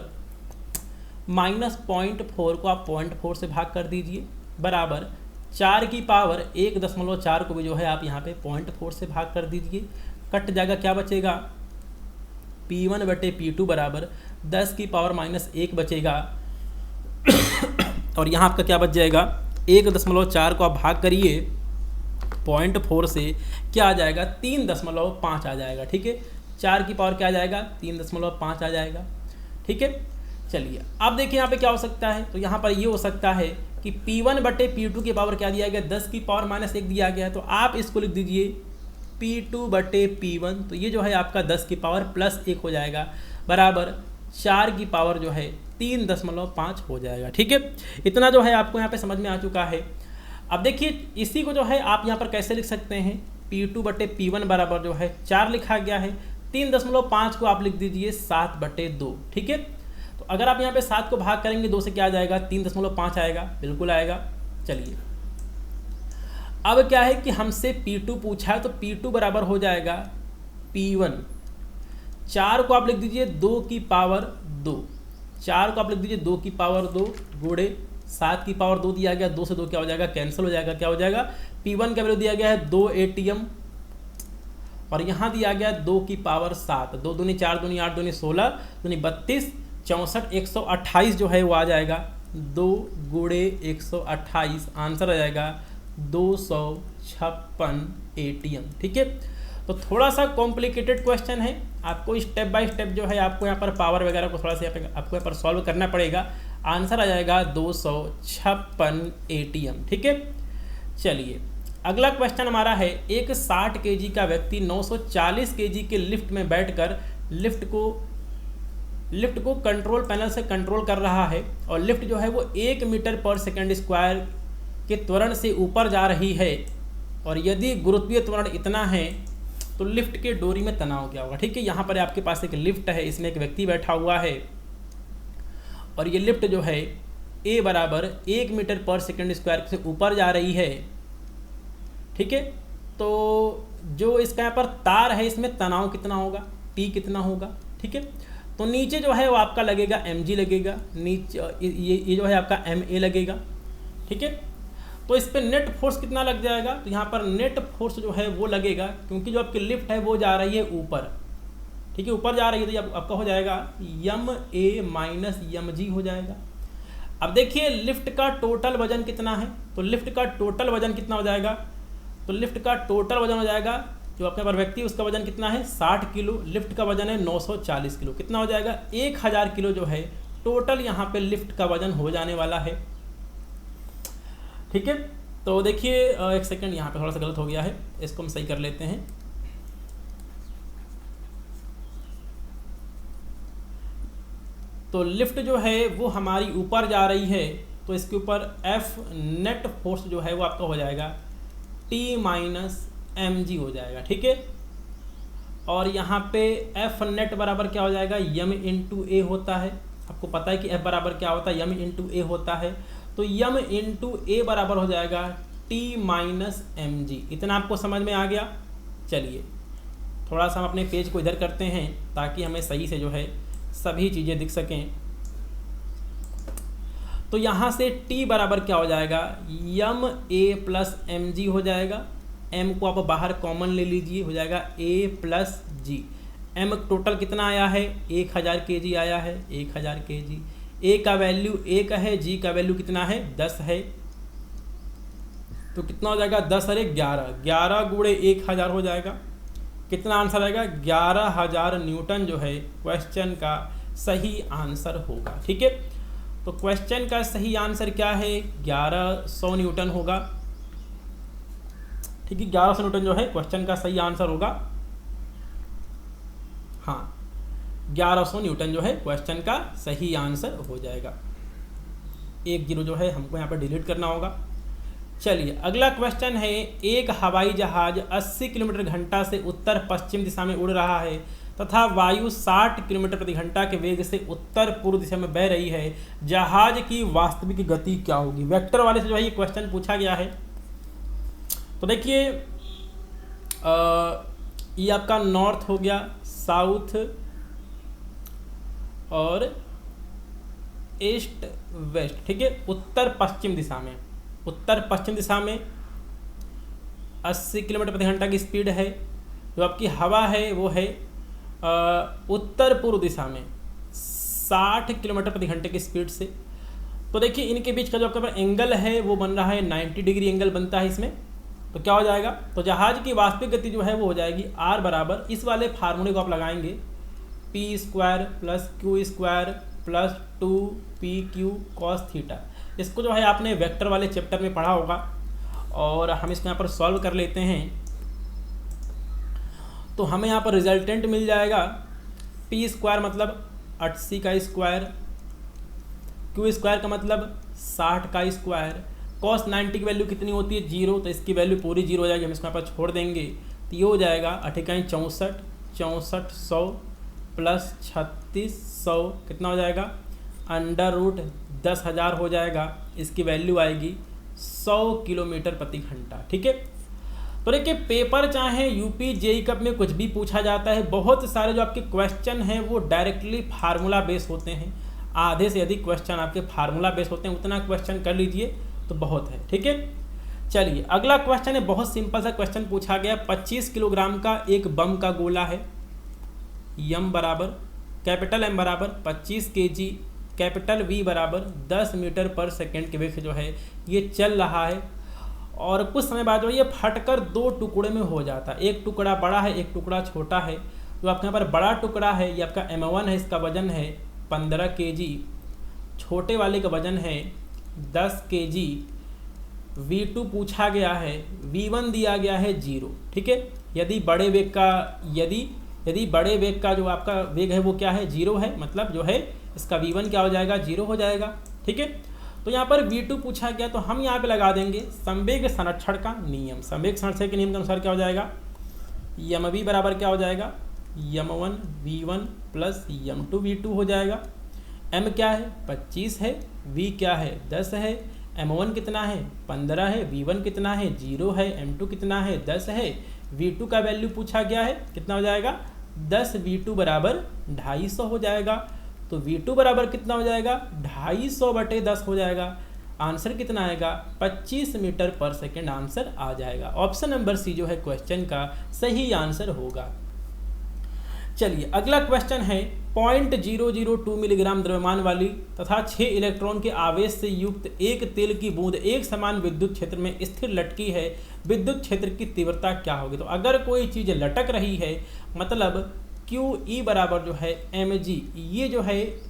-0.4 को आप 0.4 से भाग कर दीजिए बराबर 4 की पावर 1.4 को भी जो है आप यहाँ पे 0.4 से भाग कर दीजिए। कट जाएगा, क्या बचेगा P1 बटे P2 बराबर 10 की पावर -1 बचेगा और यहाँ आपका क्या बच जाएगा 1.4 को आप भाग करिए 0.4 से, क्या आ जाएगा 3.5 आ जाएगा। ठीक है, 4 की पावर क्या आ जाएगा 3.5 आ जाएगा। ठीक है, चलिए अब देखिए यहाँ पे क्या हो सकता है, तो यहाँ पर ये हो सकता है कि P1 बटे P2 की पावर क्या दिया गया 10 की पावर -1 दिया गया है, तो आप इसको लिख दीजिए P2 बटे P1, तो ये जो है आपका 10 की पावर +1 हो जाएगा बराबर 4 की पावर जो है 3.5 हो जाएगा। ठीक है, इतना जो है आपको यहाँ पे समझ में आ चुका है। अब देखिए इसी को जो है आप यहाँ पर कैसे लिख सकते हैं, P2 बटे P1 बराबर जो है 4 लिखा गया है, 3.5 को आप लिख दीजिए 7 बटे 2। ठीक है, तो अगर आप यहाँ पे 7 को भाग करेंगे 2 से, क्या आ जाएगा 3.5 आएगा, बिल्कुल आएगा। चलिए अब क्या है कि हमसे P2 पूछा है, तो P2 बराबर हो जाएगा P1, 4 को आप लिख दीजिए 2 की पावर 2, 4 को आप लिख दीजिए 2 की पावर 2 गुणे 7 की पावर 2 दिया गया, 2 से 2 क्या हो जाएगा कैंसिल हो जाएगा। क्या हो जाएगा P1 का वैल्यू दिया गया है 2 atm और यहाँ दिया गया 2 की पावर 7, 2 दूनी 4 दूनी 8 दूनी 16 दूनी 32 64 128 जो है वो आ जाएगा 2 गुणे 128, आंसर आ जाएगा 256 atm। ठीक है, तो थोड़ा सा कॉम्प्लिकेटेड क्वेश्चन है, आपको स्टेप बाय स्टेप जो है आपको यहाँ पर पावर वगैरह को थोड़ा सा आपको यहाँ पर सॉल्व करना पड़ेगा। आंसर आ जाएगा 256 atm। ठीक है, चलिए अगला क्वेश्चन हमारा है, एक 60 kg का व्यक्ति 940 kg के लिफ्ट में बैठकर लिफ्ट को कंट्रोल पैनल से कंट्रोल कर रहा है और लिफ्ट जो है वो 1 मीटर पर सेकंड स्क्वायर के त्वरण से ऊपर जा रही है, और यदि गुरुत्वीय त्वरण इतना है तो लिफ्ट के डोरी में तनाव क्या होगा। ठीक है, यहाँ पर आपके पास एक लिफ्ट है, इसमें एक व्यक्ति बैठा हुआ है और ये लिफ्ट जो है ए बराबर 1 मीटर पर सेकंड स्क्वायर से ऊपर जा रही है। ठीक है, तो जो इसका यहाँ पर तार है इसमें तनाव कितना होगा, टी कितना होगा। ठीक है, तो नीचे जो है वो आपका लगेगा mg लगेगा, नीचे ये जो है आपका ma लगेगा। ठीक है, तो इस पर नेट फोर्स कितना लग जाएगा, तो यहाँ पर नेट फोर्स जो है वो लगेगा, क्योंकि जो आपकी लिफ्ट है वो जा रही है ऊपर। ठीक है, ऊपर जा रही है तो आपका हो जाएगा ma माइनस mg हो जाएगा। अब देखिए लिफ्ट का टोटल वजन कितना है, तो लिफ्ट का टोटल वजन कितना हो जाएगा, तो लिफ्ट का टोटल वजन हो जाएगा, जो अपने पर व्यक्ति उसका वजन कितना है 60 किलो, लिफ्ट का वजन है 940 किलो, कितना हो जाएगा 1000 किलो जो है टोटल यहाँ पे लिफ्ट का वजन हो जाने वाला है। ठीक है, तो देखिए एक सेकंड, यहाँ पे थोड़ा सा गलत हो गया है, इसको हम सही कर लेते हैं। तो लिफ्ट जो है वो हमारी ऊपर जा रही है, तो इसके ऊपर F नेट फोर्स जो है वो आपका हो जाएगा T माइनस mg हो जाएगा। ठीक है, और यहाँ पे F नेट बराबर क्या हो जाएगा m इंटू ए होता है, आपको पता है कि F बराबर क्या होता है m इंटू ए होता है, तो m इंटू ए बराबर हो जाएगा T माइनस mg। इतना आपको समझ में आ गया। चलिए थोड़ा सा हम अपने पेज को इधर करते हैं ताकि हमें सही से जो है सभी चीज़ें दिख सकें। तो यहाँ से T बराबर क्या हो जाएगा ma प्लस mg हो जाएगा, m को आप बाहर कॉमन ले लीजिए, हो जाएगा a plus g. m total कितना आया है 1000 kg आया है, 1000 kg। a का वैल्यू 1 है, g का वैल्यू कितना है 10 है, तो कितना हो जाएगा 10 अरे 11, 11 गुणे 1000 हो जाएगा। कितना आंसर आएगा 11000 न्यूटन जो है क्वेश्चन का सही आंसर होगा। ठीक है, तो क्वेश्चन का सही आंसर क्या है 1100 न्यूटन होगा। ठीक है, 1100 न्यूटन जो है क्वेश्चन का सही आंसर होगा। हाँ, 1100 न्यूटन जो है क्वेश्चन का सही आंसर हो जाएगा। 1 0 जो है हमको यहाँ पर डिलीट करना होगा। चलिए अगला क्वेश्चन है, एक हवाई जहाज 80 किलोमीटर घंटा से उत्तर पश्चिम दिशा में उड़ रहा है तथा वायु 60 किलोमीटर प्रति घंटा के वेग से उत्तर पूर्व दिशा में बह रही है, जहाज की वास्तविक गति क्या होगी। वेक्टर वाले से जो है ये क्वेश्चन पूछा गया है। तो देखिए ये आपका नॉर्थ हो गया, साउथ और ईस्ट वेस्ट। ठीक है, उत्तर पश्चिम दिशा में, उत्तर पश्चिम दिशा में 80 किलोमीटर प्रति घंटा की स्पीड है। जो आपकी हवा है वो है उत्तर पूर्व दिशा में 60 किलोमीटर प्रति घंटे की स्पीड से। तो देखिए इनके बीच का जो आपका एंगल है वो बन रहा है 90 डिग्री एंगल बनता है इसमें। तो क्या हो जाएगा, तो जहाज की वास्तविक गति जो है वो हो जाएगी r बराबर, इस वाले फार्मूले को आप लगाएंगे p square plus q square plus 2pq cos theta. इसको जो है आपने वेक्टर वाले चैप्टर में पढ़ा होगा और हम इसको यहाँ पर सॉल्व कर लेते हैं। तो हमें यहाँ पर रिजल्टेंट मिल जाएगा p स्क्वायर मतलब 80 का स्क्वायर, q स्क्वायर का मतलब 60 का स्क्वायर, cos 90 की वैल्यू कितनी होती है 0, तो इसकी वैल्यू पूरी 0 हो जाएगी, हम इसको यहाँ पर छोड़ देंगे। तो ये हो जाएगा 64 6400 प्लस 3600 कितना हो जाएगा अंडर रूट 10,000 हो जाएगा। इसकी वैल्यू आएगी 100 किलोमीटर प्रति घंटा। ठीक है, तो देखिए पेपर चाहे यूपी जेई कप में कुछ भी पूछा जाता है, बहुत सारे जो आपके क्वेश्चन हैं वो डायरेक्टली फार्मूला बेस होते हैं। आधे से अधिक क्वेश्चन आपके फार्मूला बेस होते हैं, उतना क्वेश्चन कर लीजिए तो बहुत है। ठीक है, चलिए अगला क्वेश्चन है, बहुत सिंपल सा क्वेश्चन पूछा गया। 25 किलोग्राम का एक बम का गोला है, m बराबर कैपिटल M बराबर 25 kg, कैपिटल V बराबर 10 मीटर पर सेकेंड के वेग से जो है ये चल रहा है, और कुछ समय बाद जो ये फटकर 2 टुकड़े में हो जाता है। एक टुकड़ा बड़ा है, एक टुकड़ा छोटा है। जो आपके यहाँ पर बड़ा टुकड़ा है ये आपका m1 है, इसका वजन है 15 kg, छोटे वाले का वजन है 10 kg। V2 पूछा गया है, V1 दिया गया है 0। ठीक है, यदि यदि बड़े वेग का जो आपका वेग है वो क्या है, 0 है, मतलब जो है इसका v1 क्या हो जाएगा, 0 हो जाएगा। ठीक है, तो यहाँ पर v2 पूछा गया तो हम यहाँ पे लगा देंगे संवेग संरक्षण का नियम। संवेग संरक्षण के नियम के अनुसार क्या हो जाएगा, mv बराबर क्या हो जाएगा, m1 v1 plus m2 v2 हो जाएगा। m क्या है, 25 है, v क्या है, 10 है, m1 कितना है, 15 है, v1 कितना है, 0 है, m2 कितना है, 10 है, v2 का वैल्यू पूछा गया है, कितना हो जाएगा, 10, v2 बराबर 250 हो जाएगा। तो v2 बराबर कितना हो जाएगा, 250/10 हो जाएगा। आंसर कितना आएगा, 25 मीटर पर सेकेंड आंसर आ जाएगा। ऑप्शन नंबर सी जो है क्वेश्चन का सही आंसर होगा। चलिए अगला क्वेश्चन है, 0.002 मिलीग्राम द्रव्यमान वाली तथा 6 इलेक्ट्रॉन के आवेश से युक्त एक तेल की बूंद एक समान विद्युत क्षेत्र में स्थिर लटकी है, विद्युत क्षेत्र की तीव्रता क्या होगी। तो अगर कोई चीज़ लटक रही है, मतलब QE बराबर जो है mg, ये जो है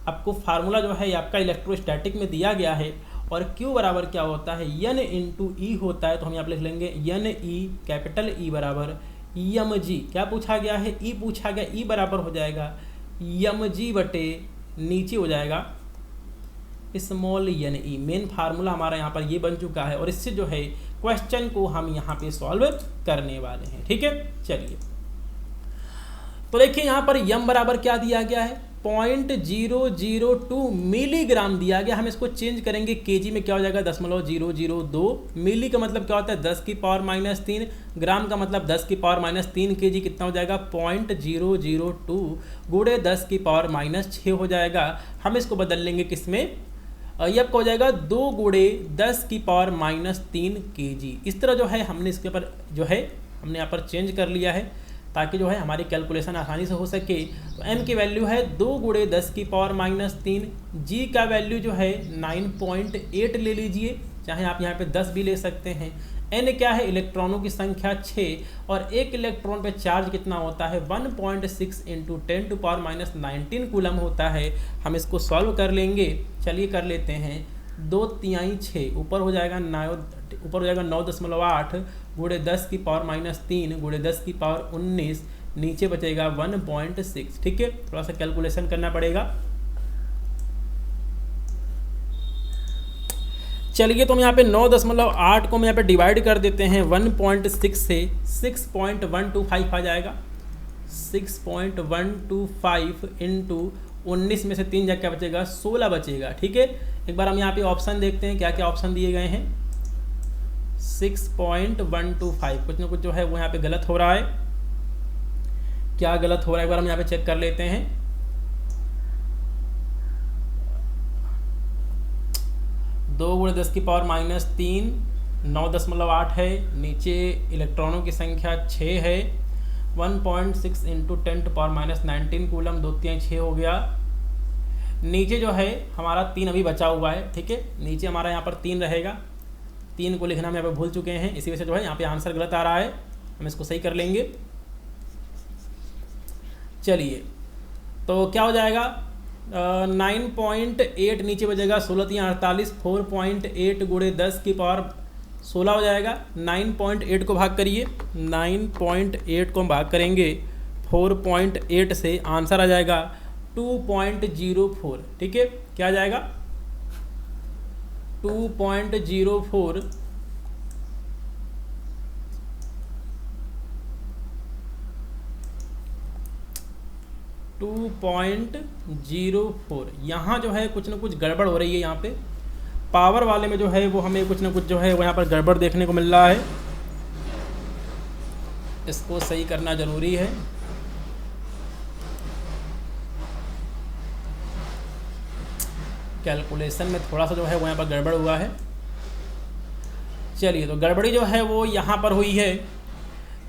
आपको फार्मूला जो है आपका इलेक्ट्रोस्टैटिक में दिया गया है, और Q बराबर क्या होता है, N × E होता है। तो हम यहाँ पर लिख लेंगे NE, कैपिटल E बराबर mg, क्या पूछा गया है, E पूछा गया, E बराबर हो जाएगा mg बटे नीचे हो जाएगा स्मॉल ne। मेन फार्मूला हमारा यहाँ पर ये बन चुका है, और इससे जो है क्वेश्चन को हम यहाँ पे सॉल्व करने वाले हैं। ठीक है, चलिए तो देखिए यहाँ पर m बराबर क्या दिया गया है, 0.002 मिलीग्राम दिया गया। हम इसको चेंज करेंगे केजी में, क्या हो जाएगा, 0.002। मिली का मतलब क्या होता है, 10 की पावर -3, ग्राम का मतलब 10 की पावर -3 केजी, कितना हो जाएगा, 0.002 गुणे 10 की पावर -6 हो जाएगा। हम इसको बदल लेंगे किस में, ये आपका हो जाएगा 2 गुणे 10 की पावर -3 केजी। इस तरह जो है हमने इसके ऊपर जो है हमने यहाँ पर चेंज कर लिया है, ताकि जो है हमारी कैलकुलेशन आसानी से हो सके। तो m की वैल्यू है 2 गुणे 10 की पावर -3, g का वैल्यू जो है 9.8 ले लीजिए, चाहे आप यहाँ पे 10 भी ले सकते हैं। n क्या है, इलेक्ट्रॉनों की संख्या 6, और एक इलेक्ट्रॉन पे चार्ज कितना होता है, 1.6 × 10⁻19 कूलम होता है। हम इसको सॉल्व कर लेंगे, चलिए कर लेते हैं। 2×3 6, ऊपर हो जाएगा 9.8 गुणे 10 की पावर -3 गुणे 10 की पावर 19, नीचे बचेगा 1.6। ठीक है, थोड़ा सा कैलकुलेशन करना पड़ेगा। चलिए तो हम यहाँ पे 9.8 को हम यहाँ पे डिवाइड कर देते हैं 1.6 से, 6.125 आ जाएगा। 6.125 × 19 में से 3 जा क्या बचेगा, 16 बचेगा। ठीक है, एक बार हम यहाँ पे ऑप्शन देखते हैं क्या क्या ऑप्शन दिए गए हैं। 6.125, कुछ ना कुछ जो है वो यहाँ पे गलत हो रहा है, क्या गलत हो रहा है एक बार हम यहाँ पे चेक कर लेते हैं। 2 गुणे 10 की पावर -3, 9.8 है, नीचे इलेक्ट्रॉनों की संख्या 6 है, 1.6 × 10⁻19 कूलम, 2×3 6 हो गया। नीचे जो है हमारा 3 अभी बचा हुआ है। ठीक है, नीचे हमारा यहाँ पर 3 रहेगा, 3 को लिखना हम यहाँ पे भूल चुके हैं, इसी वजह से जो है यहाँ पे आंसर गलत आ रहा है। हम इसको सही कर लेंगे। चलिए तो क्या हो जाएगा, 9.8 नीचे बचेगा, 16×3 = 48, 4.8 गुणे 10 की पावर 16 हो जाएगा। 9.8 को भाग करिए, 9.8 को हम भाग करेंगे 4.8 से, आंसर आ जाएगा 2.04। ठीक है, क्या आ जाएगा, 2.04। यहाँ जो है कुछ ना कुछ गड़बड़ हो रही है। यहाँ पे पावर वाले में जो है वो हमें कुछ ना कुछ जो है वो यहाँ पर गड़बड़ देखने को मिल रहा है, इसको सही करना ज़रूरी है। कैलकुलेशन में थोड़ा सा जो है वो यहाँ पर गड़बड़ हुआ है। चलिए तो गड़बड़ी जो है वो यहाँ पर हुई है,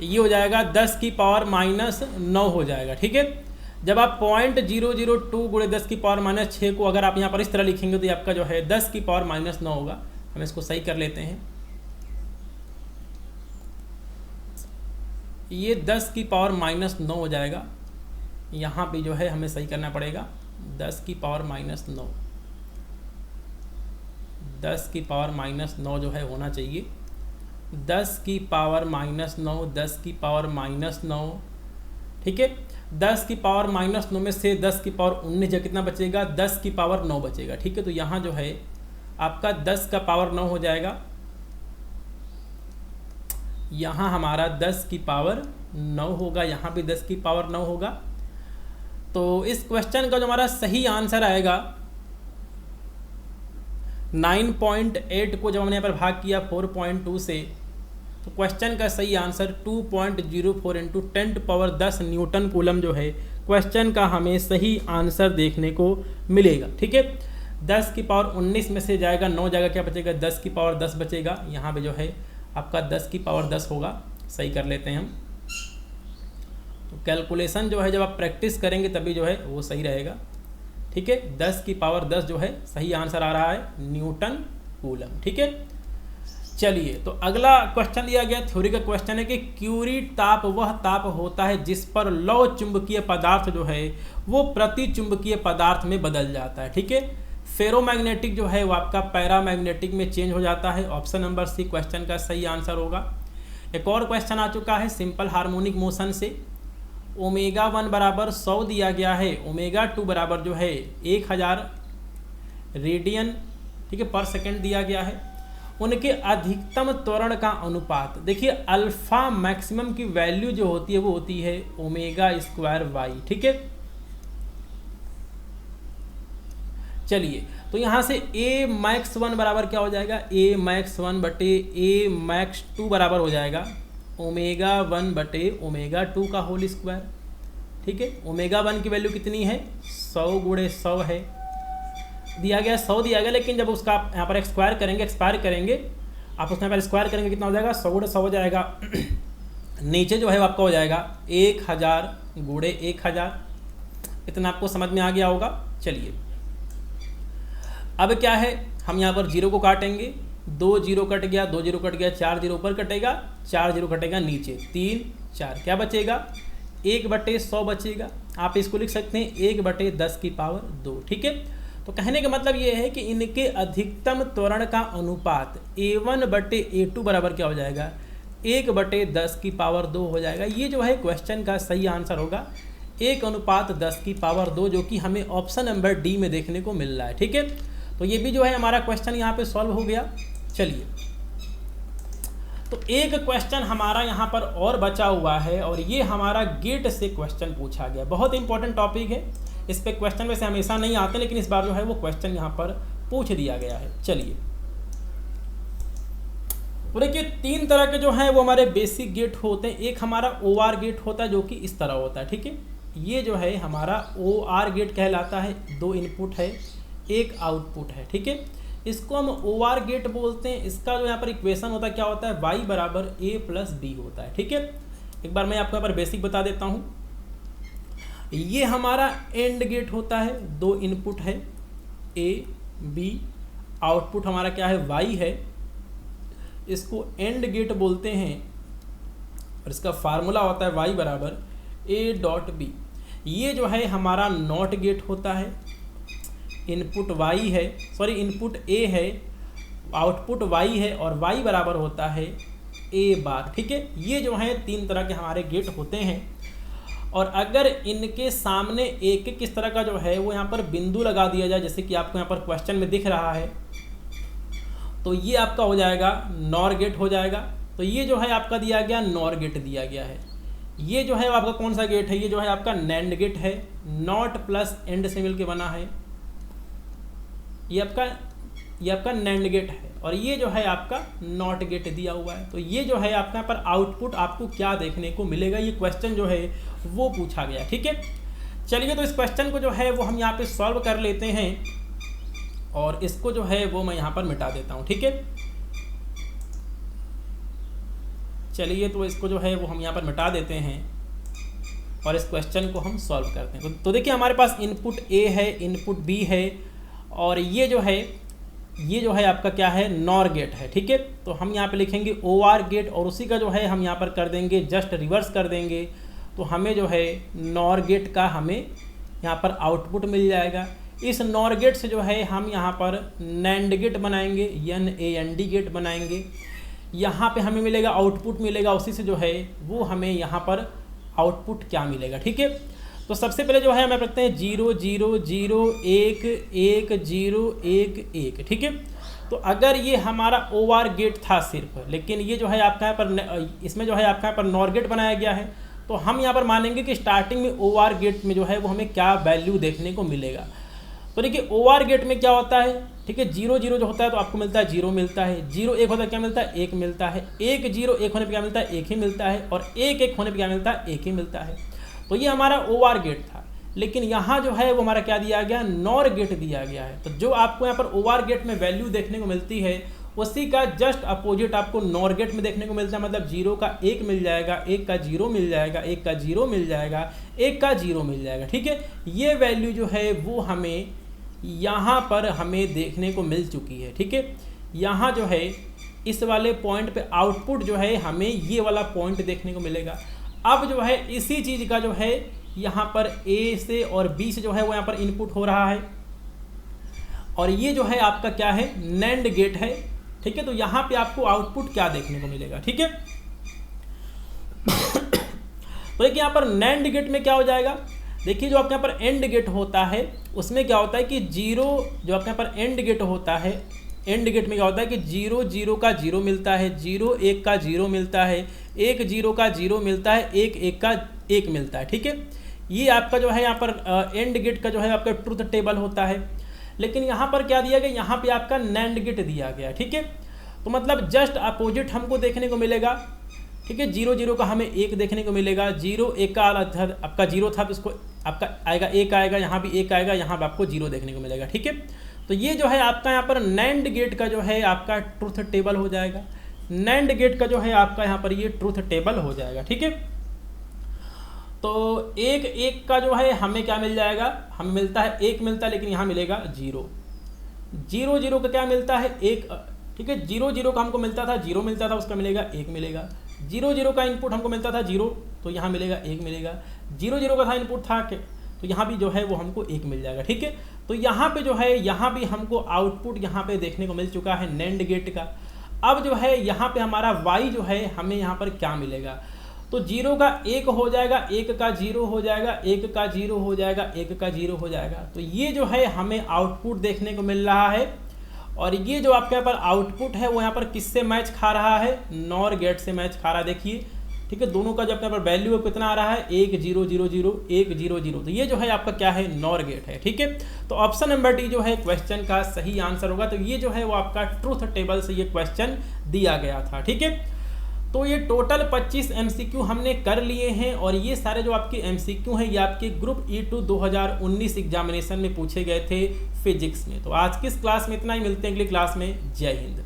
ये हो जाएगा 10 की पावर -9 हो जाएगा। ठीक है, जब आप 0.002 गुणे 10 की पावर -6 को अगर आप यहाँ पर इस तरह लिखेंगे तो ये आपका जो है 10 की पावर -9 होगा। हम इसको सही कर लेते हैं, ये 10 की पावर -9 हो जाएगा। यहाँ पे जो है हमें सही करना पड़ेगा, 10 की पावर -9, 10 की पावर -9 जो है होना चाहिए। 10 की पावर -9, 10 की पावर -9 ठीक है। 10 की पावर -9 में से 10 की पावर 19 जब कितना बचेगा, 10 की पावर 9 बचेगा, ठीक है। तो यहाँ जो है आपका 10 का पावर 9 हो जाएगा, यहाँ हमारा 10 की पावर 9 होगा, यहाँ भी 10 की पावर 9 होगा। तो इस क्वेश्चन का जो हमारा सही आंसर आएगा 9.8 को जब हमने यहाँ पर भाग किया 4.2 से, तो क्वेश्चन का सही आंसर 2.04 इंटू 10⁻10 न्यूटन कूलम जो है क्वेश्चन का हमें सही आंसर देखने को मिलेगा, ठीक है। 10 की पावर 19 में से जाएगा 9 जाएगा, क्या बचेगा, 10 की पावर 10 बचेगा। यहाँ पे जो है आपका 10 की पावर 10 होगा, सही कर लेते हैं हम। तो कैलकुलेशन जो है जब आप प्रैक्टिस करेंगे तभी जो है वो सही रहेगा, ठीक है। 10 की पावर 10 जो है सही आंसर आ रहा है न्यूटन कूलम, ठीक है। चलिए, तो अगला क्वेश्चन दिया गया थ्योरी का क्वेश्चन है कि क्यूरी ताप वह ताप होता है जिस पर लौ चुंबकीय पदार्थ जो है वो प्रति चुंबकीय पदार्थ में बदल जाता है, ठीक है। फेरोमैग्नेटिक जो है वो आपका पैरामैग्नेटिक में चेंज हो जाता है। ऑप्शन नंबर सी क्वेश्चन का सही आंसर होगा। एक और क्वेश्चन आ चुका है सिंपल हार्मोनिक मोशन से। ω1 बराबर 100 दिया गया है, ω2 बराबर जो है 1000 रेडियन, ठीक है, पर सेकेंड दिया गया है। उनके अधिकतम त्वरण का अनुपात, देखिए अल्फा मैक्सिमम की वैल्यू जो होती है वो होती है ω²y, ठीक है। चलिए, तो यहाँ से a max1 बराबर क्या हो जाएगा, a max1 बटे a max2 बराबर हो जाएगा ω1 बटे ω2 का होल स्क्वायर, ठीक है। ω1 की वैल्यू कितनी है, 100 × 100 है, दिया गया 100 दिया गया, लेकिन जब उसका आप यहाँ पर एक्सपायर करेंगे आप उसमें पर स्क्वायर करेंगे कितना हो जाएगा, 100 × 100 हो जाएगा। नीचे जो है आपका हो जाएगा 1000 × 1000, इतना आपको समझ में आ गया होगा। चलिए, अब क्या है, हम यहाँ पर जीरो को काटेंगे, 2 0 कट गया, 2 0 कट गया, 4 0 ऊपर कटेगा, 4 0 कटेगा नीचे, 3 4, क्या बचेगा, 1/100 बचेगा। आप इसको लिख सकते हैं 1/10 की पावर 2, ठीक है। तो कहने का मतलब ये है कि इनके अधिकतम त्वरण का अनुपात a1/a2 बराबर क्या हो जाएगा, 1/10 की पावर 2 हो जाएगा। ये जो है क्वेश्चन का सही आंसर होगा 1:10 की पावर 2, जो कि हमें ऑप्शन नंबर डी में देखने को मिल रहा है, ठीक है। तो ये भी जो है हमारा क्वेश्चन यहाँ पे सॉल्व हो गया। चलिए, तो एक क्वेश्चन हमारा यहाँ पर और बचा हुआ है, और ये हमारा गेट से क्वेश्चन पूछा गया। बहुत इंपॉर्टेंट टॉपिक है, इस पे क्वेश्चन वैसे हमेशा नहीं आते, लेकिन इस बार जो है वो क्वेश्चन यहाँ पर पूछ दिया गया है। चलिए, तो देखिए 3 तरह के जो हैं वो हमारे बेसिक गेट होते हैं। एक हमारा OR गेट होता है जो कि इस तरह होता है, ठीक है। ये जो है हमारा OR गेट कहलाता है, 2 इनपुट है, 1 आउटपुट है, ठीक है। इसको हम OR गेट बोलते हैं। इसका जो यहाँ पर इक्वेशन होता है क्या होता है, y बराबर a + b होता है, ठीक है। एक बार मैं आपको यहाँ पर बेसिक बता देता हूँ। ये हमारा एंड गेट होता है, 2 इनपुट है a b, आउटपुट हमारा क्या है, y है। इसको एंड गेट बोलते हैं, और इसका फार्मूला होता है y बराबर a.b। ये जो है हमारा नॉट गेट होता है, इनपुट y है, सॉरी इनपुट a है, आउटपुट y है, और y बराबर होता है a बार, ठीक है। ये जो है 3 तरह के हमारे गेट होते हैं, और अगर इनके सामने एक किस तरह का जो है वो यहाँ पर बिंदु लगा दिया जाए, जैसे कि आपको यहाँ पर क्वेश्चन में दिख रहा है, तो ये आपका हो जाएगा नॉर गेट हो जाएगा। तो ये जो है आपका दिया गया नॉर गेट दिया गया है। ये जो है आपका कौन सा गेट है, ये जो है आपका नैंड गेट है, नॉट प्लस एंड से मिलकर बना है। ये आपका नैंड गेट है, और ये जो है आपका नॉट गेट दिया हुआ है। तो ये जो है आपका यहाँ पर आउटपुट आपको क्या देखने को मिलेगा, ये क्वेश्चन जो है वो पूछा गया, ठीक है। चलिए, तो इस क्वेश्चन को जो है वो हम यहाँ पे सॉल्व कर लेते हैं, और इसको जो है वो मैं यहाँ पर मिटा देता हूँ, ठीक है। चलिए, तो इसको जो है वो हम यहाँ पर मिटा देते हैं, और इस क्वेश्चन को हम सॉल्व करते हैं। तो देखिए हमारे पास इनपुट A है, इनपुट B है, और ये जो है आपका क्या है, नॉर गेट है, ठीक है। तो हम यहाँ पे लिखेंगे OR गेट, और उसी का जो है हम यहाँ पर कर देंगे जस्ट रिवर्स कर देंगे, तो हमें जो है नॉर गेट का हमें यहाँ पर आउटपुट मिल जाएगा। इस नॉर गेट से जो है हम यहाँ पर नैंड गेट बनाएंगे, NAND गेट बनाएंगे। यहाँ पे हमें मिलेगा आउटपुट मिलेगा, उसी से जो है वो हमें यहाँ पर आउटपुट क्या मिलेगा। ठीक है, तो सबसे पहले जो है हमें पढ़ते हैं 0 0 0 1 1 0 1 1। ठीक है, तो अगर ये हमारा OR गेट था सिर्फ, लेकिन ये जो है आपका यहाँ पर इसमें जो है आपका यहाँ पर NOR गेट बनाया गया है, तो हम यहाँ पर मानेंगे कि स्टार्टिंग में OR गेट में जो है वो हमें क्या वैल्यू देखने को मिलेगा। तो देखिए OR गेट में क्या होता है, ठीक है, 0 0 जो होता है तो आपको मिलता है 0 मिलता है, 0 1 होता है क्या मिलता है 1 मिलता है, 1 0 1 होने पर क्या मिलता है 1 ही मिलता है, और 1 1 होने पर क्या मिलता है 1 ही मिलता है। तो ये हमारा OR गेट था, लेकिन यहाँ जो है वो हमारा क्या दिया गया, NOR गेट दिया गया है। तो जो आपको यहाँ पर OR गेट में वैल्यू देखने को मिलती है उसी का जस्ट अपोजिट आपको NOR गेट में देखने को मिलता है। मतलब 0 का 1 मिल जाएगा, 1 का 0 मिल जाएगा, 1 का 0 मिल जाएगा, 1 का 0 मिल जाएगा। ठीक है, ये वैल्यू जो है वो हमें यहाँ पर हमें देखने को मिल चुकी है। ठीक है, यहाँ जो है इस वाले पॉइंट पे आउटपुट जो है हमें ये वाला पॉइंट देखने को मिलेगा। अब जो है इसी चीज़ का जो है यहाँ पर A से और B से जो है वो यहाँ पर इनपुट हो रहा है, और ये जो है आपका क्या है NAND गेट है। ठीक है, तो यहाँ पे आपको आउटपुट क्या देखने को मिलेगा। ठीक है, तो देखिए यहाँ पर NAND गेट में क्या हो जाएगा, देखिए जो आपके यहाँ पर एंड गेट होता है उसमें क्या होता है कि 0 जो आपके यहाँ पर एंड गेट होता है, एंड गेट में क्या होता है कि 0 0 का 0 मिलता है, 0 1 का 0 मिलता है, 1 0 का 0 मिलता है, 1 1 का 1 मिलता है। ठीक है, ये आपका जो है यहाँ पर एंड गेट का जो है आपका ट्रुथ टेबल होता है। लेकिन यहाँ पर क्या दिया गया, यहाँ पे आपका NAND गेट दिया गया। ठीक है, तो मतलब जस्ट अपोजिट हमको देखने को मिलेगा। ठीक है, 0 0 का हमें 1 देखने को मिलेगा, 0 1 का आपका 0 था तो इसको आपका आएगा 1 आएगा, यहाँ भी 1 आएगा, यहाँ पर आपको 0 देखने को मिलेगा। ठीक है, तो ये जो है आपका यहाँ पर NAND गेट का जो है आपका ट्रुथ टेबल हो जाएगा। NAND गेट का जो है आपका यहाँ पर ये ट्रुथ टेबल हो जाएगा। ठीक है, तो 1 1 का जो है हमें क्या मिल जाएगा, हमें मिलता है 1 मिलता है, लेकिन यहाँ मिलेगा 0 0 0 का क्या मिलता है 1। ठीक है, 0 0 का हमको मिलता था 0 मिलता था, उसका मिलेगा 1 मिलेगा। 0 0 का इनपुट हमको मिलता था 0, तो यहाँ मिलेगा 1 मिलेगा। 0 0 का था इनपुट था तो यहाँ भी जो है वो हमको 1 मिल जाएगा। ठीक है, तो यहाँ पे जो है यहाँ भी हमको आउटपुट यहाँ पे देखने को मिल चुका है NAND गेट का। अब जो है यहाँ पे हमारा Y जो है हमें यहाँ पर क्या मिलेगा, तो 0 का 1 हो जाएगा, 1 का 0 हो जाएगा, 1 का 0 हो जाएगा, 1 का 0 हो जाएगा। तो ये जो है हमें आउटपुट देखने को मिल रहा है, और ये जो आपके यहाँ पर आउटपुट है वो यहाँ पर किससे मैच खा रहा है, NOR गेट से मैच खा रहा है। देखिए, ठीक है, दोनों का जब यहाँ पर वैल्यू है कितना आ रहा है 1 0 0 0 1 0 0, तो ये जो है आपका क्या है NOR गेट है। ठीक है, तो ऑप्शन नंबर डी जो है क्वेश्चन का सही आंसर होगा। तो ये जो है वो आपका ट्रूथ टेबल से ये क्वेश्चन दिया गया था। ठीक है, तो ये टोटल 25 MCQ हमने कर लिए हैं, और ये सारे जो आपके MCQ हैं ये आपके ग्रुप E2 2019 एग्जामिनेशन में पूछे गए थे फिजिक्स में। तो आज की इस क्लास में इतना ही, मिलते हैं अगली क्लास में। जय हिंद।